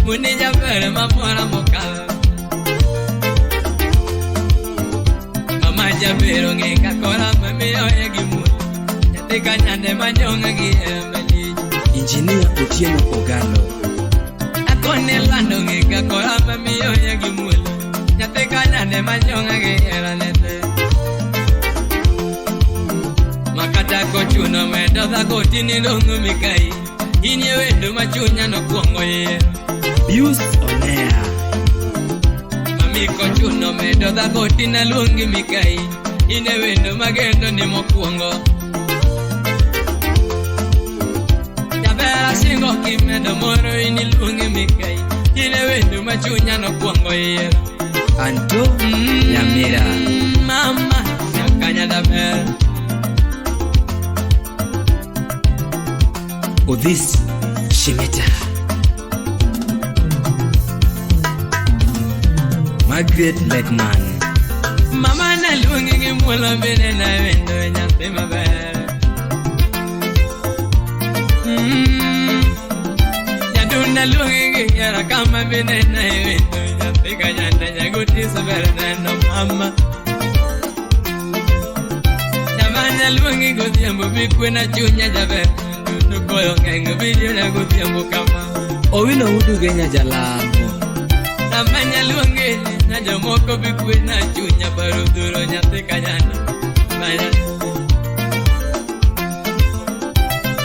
Muni vere mamona mokalo Mama javero ngeka kora mami oye gimu Nyathi kanyande manyonga gi emeli Engineer Otieno Ogalo Akoni lando ngeka kora mami oye gimu Nyathi kanyande manyonga gi eranete Makata kochuno medo dhako tini longo mikai Inye wendo machunya no kuongo ye Bius Onea Mami kochuno medo dhako tina lungi mikai Inye wendo magendo ni mokuongo Jabera singo kimedo moro ini lungi mikai Inye wendo machunya no kuongo ye Anto Nyamira Mama Nyakanya daber Odhis Shimeta Margaret Lekman Mama na lungi ngi mula bine na wendo nyathi maber Jaduna lungi ngi yara kama bine na wendo nyathi kanyanda nyaguti saber neno mama Jamanya lungi gudhiambo bikwe na chunya jaber Nukoyo ngengo video na gudhiambo kama Owino uduge nya jalamo Jamanya lungi na jamoko bikwe na chunya baruduro nyathi kanyanda Maya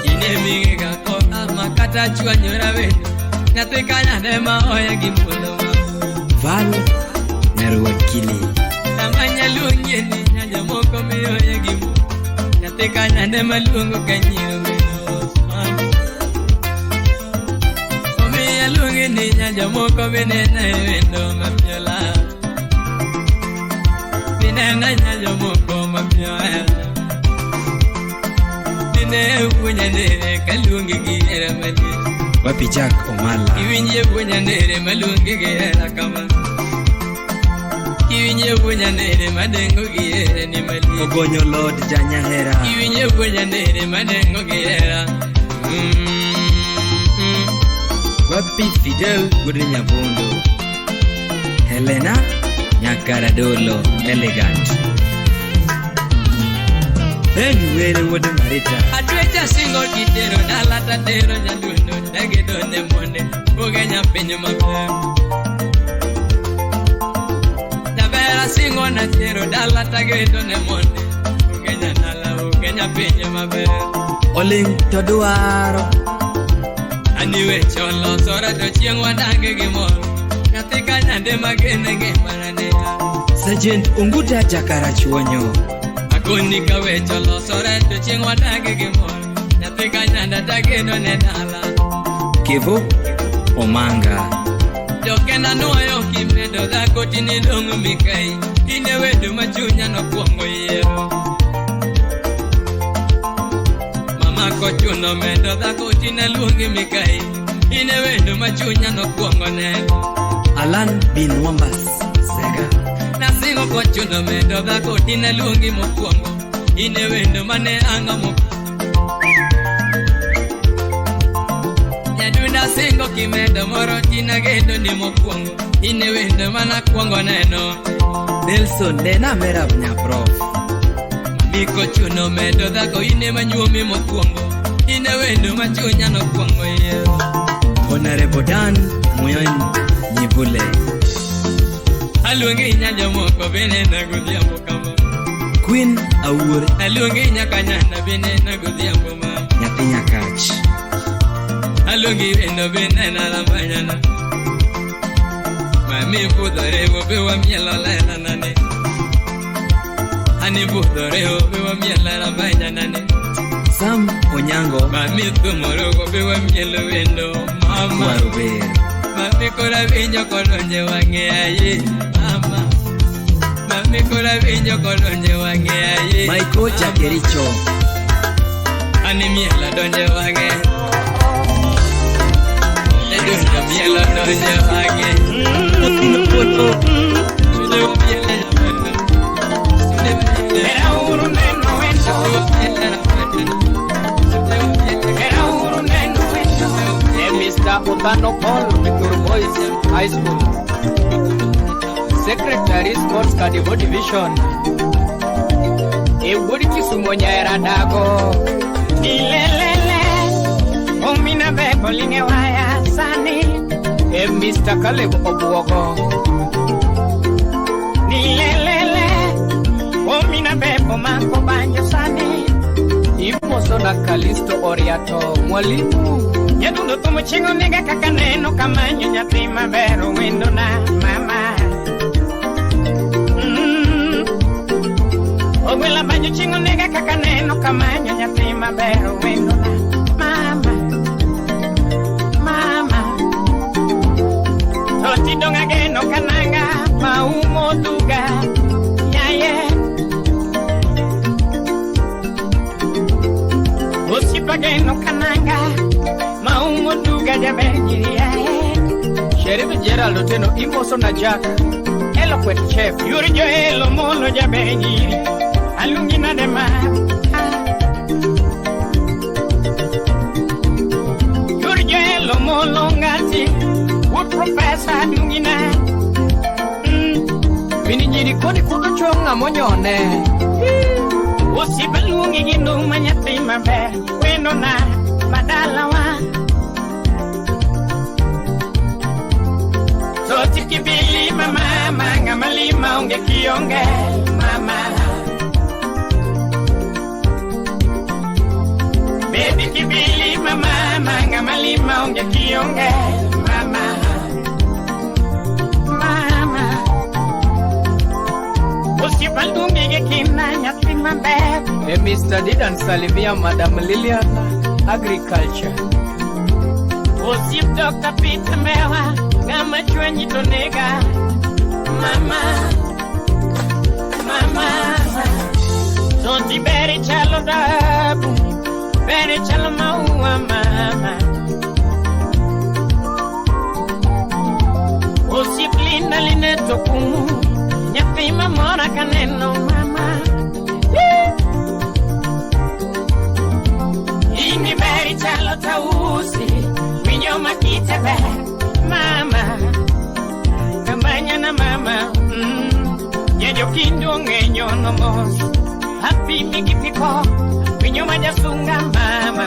Ine mingi kako makata chua nyora wendo Nyathi kanyanda ma oya gimulo Val Nyarwakili Jamanya lungi na jamoko mi oya gimulo Nyathi kanyanda ma lungo kanyiro Lungi ni nyanja moko binena wendo mapyola Binena nyanja moko mapyola Bine punya nere kalungi gira mali Wapi Jack Omala Kiwinje punya nere malungi gira kama Kiwinje punya nere madengo gira ni mali Ogonyo Lord Janyahera Kiwinje punya nere madengo gira Wapi Fidel Gudrinya Bondo Helena Nyakaradolo Elegant Were wodu marita Atwecha singo kitero Dalata tero nyadundo Dagedo ne monde Ugenya penyo maber Dabera singo na tero Dalata gedo ne monde Ugenya nala Ugenya penyo maber Oling toduaro Aniwe cholo sora to chieng wadange gimoro Nyathi kanyande magene gimarane Sergeant Unguta Jakara Chuonyo Akoni kawe cholo sora to chieng wadange gimoro Nyathi kanyanda dageno ne dala Kevo Omanga Jokena nuoyo kimedo dhako tini longo mikai Ine wendo machunya no kuongo yero Kochuno medo dhako tina lungi mikai Ine wendo machunya no kuongo nego Alan bin Wambas Sega Nasingo kochuno medo dhako tina lungi mokuongo Ine wendo mane anga Nyadunda singo kimedo moro tina gendo ni mokuongo Ine wendo mana kuongo neno Nelson Nena Merab Nyaprof Biko chuno medo dhako ine manyuomi mokuongo Ine wendo machunya no kuongo ye Honorable Dan Muyon Nyibule Alungi nyanja moko bine na gudhiambo kama Queen Awur Alungi nyakanyanda bine na gudhiambo ma nyathi Nyakach. Alungi wendo benena la banyana. Mami budore wobe wa miela la nane. Ani budore wobe wa miela la banyana ne. Sam Onyango. Mami tumoro wobe wa miela wendo mama. Warube. Mami kora vinyo kolonje wange aye mama. Mami kora vinyo kolonje wange aye. Maiko Chakericho. Ani miela donje wange. Edunga miela donje wange. Era uru neno wendo. Era uru neno wendo. Mr. Otano Paul, Victor Boys High School, Secretary Sports Kadibo Division, Ebudi Kisumonya era dago, Ilelele, Omina Bebo Linewaya Sani, Mr. Caleb Obuogo, Ilelele, Omina Bebo Manko Banjo Sani, Imoso na Kalisto Oriato, Mwalimu. Yadundo tumo chingo nega kakaneno kamanyo nyathi mabero wendo na mama. Ogwela banyo chingo nega kakaneno kamanyo nyathi mabero wendo na mama. Mama. Toti donga geno kananga maumo duga yaye. Osipa geno kananga Maumo duga jabenjiria. Sheriff Gerald Oteno Imoso na Jack Eloquent Chef Yurijo Elo Mono jabenjiri Alungi na dema Yurijo Elo Mono ngati Wood Professor Alungi na Mini njiri kodi kudo chonga monyone Usipa lungi gindu manyathi maber Wendo na Madalawa Soti kibili mama Ngamalima unge kionge mama Baby kibili mama Ngamalima unge kionge mama Mama Usipalungi gekina nyathi maber Mr. Didan Salimia Madam Liliana Agriculture. Osip Dr. Peter Mewa, Gama Chwenyi Tonega, Mama, Mama, Tonti Beri Chalo Dabu, Beri Chalo Maua, Mama. Osip Linda Lineto Kumu, Nyapima Mora Kaneno, Mama. Ini beri chalo tausi Minyo makitebe Mama Kambanya na mama Nyejo kindo ngenyo nomos Happy miki piko Minyo majasunga mama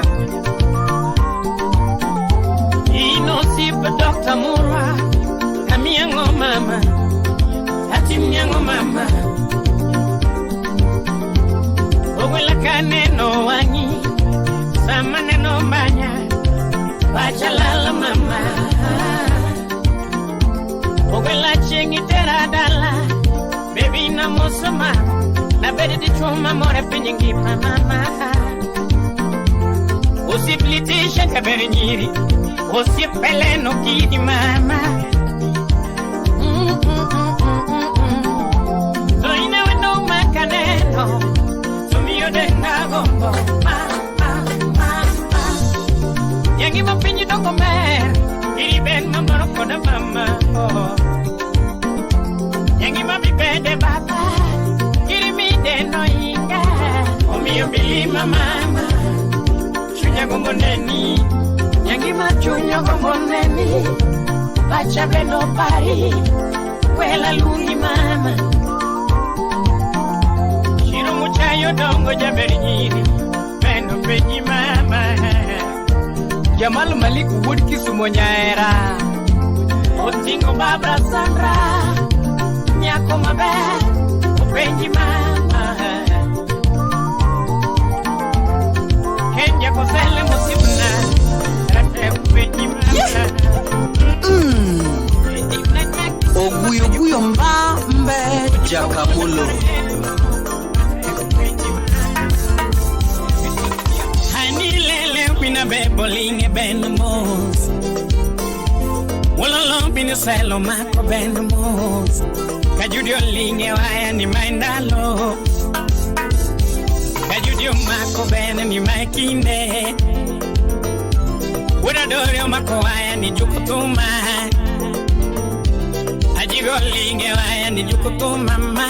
Ino sipa Dr. Mura Kamiango mama Hati miango mama Ogwela kaneno wanyi Sama neno mbanya Bachalala mama Ogwela chengi tera dala Baby na mosama Na bedi di chuma more pinyingi pa mama Usiplitisha kaberi nyiri Usipeleno kidi mama So inawe no makaneno Sumio denga gombo Yangi mapinyi dongo mer Iri ben mamaro koda mama Yangi mami bede baba Iri mi deno inga Omiyo bili mama Chunya gombo neni Yangi machunya gombo neni Bacha beno pari Wela lungi mama Shiro muchayo dongo jaberi nyiri Beno peji mama Jamal Malik Wood Kisumonya era Otingo Barbara Sandra Nyako mabe Upenji mama Kenya Kosela Kapulo. Hani lele pina bebolinge benmos. Wololo pina selo mako benmos. Kajudio linge waya ni maindalo. Kajudio mako bene ni maikinde. Wadadorio mako waya ni jukutuma. Ajigo linge waya ni jukutuma mama.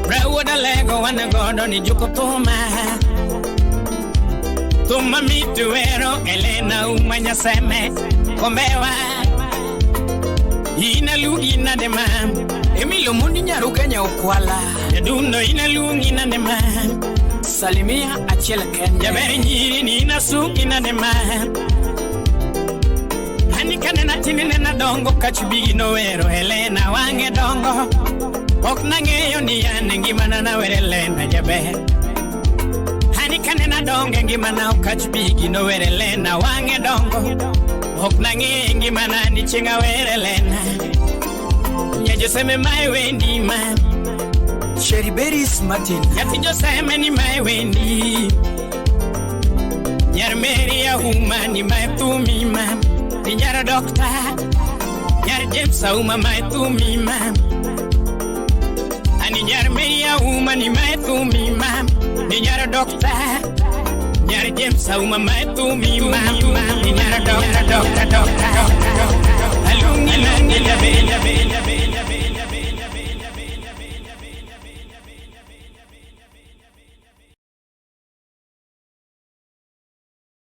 Brawo da lego wana godo ni jukutuma. Tuma mituero Elena umanya seme kombewa. Ina lugi na dema Emilo mundi nyaruga nya ukwala Yadundo ina lugi na dema Salimia achela kenya Jaberi nyiri ni ina sugi na dema Hanikane na tinine na dongo Kachubigi no wero Helena wange dongo Oknange yoni ya Nengimana na were Helena jabe Hanikane na donge Ngimana ukachubigi no were Helena wange dongo Oknange ngimana ni chinga were Helena Ya joseme my wendi man Sherry Berries Martin. Yati joseme ni my wendi Nyar Mary ya huma ni my tumi man Ni nyara doctor Nyar James Auma my tumi man Ani nyar Mary ya huma ni my tumi man Ni nyara doctor Nyar James Auma my tumi man Ni nyara doctor Alungi lungi la be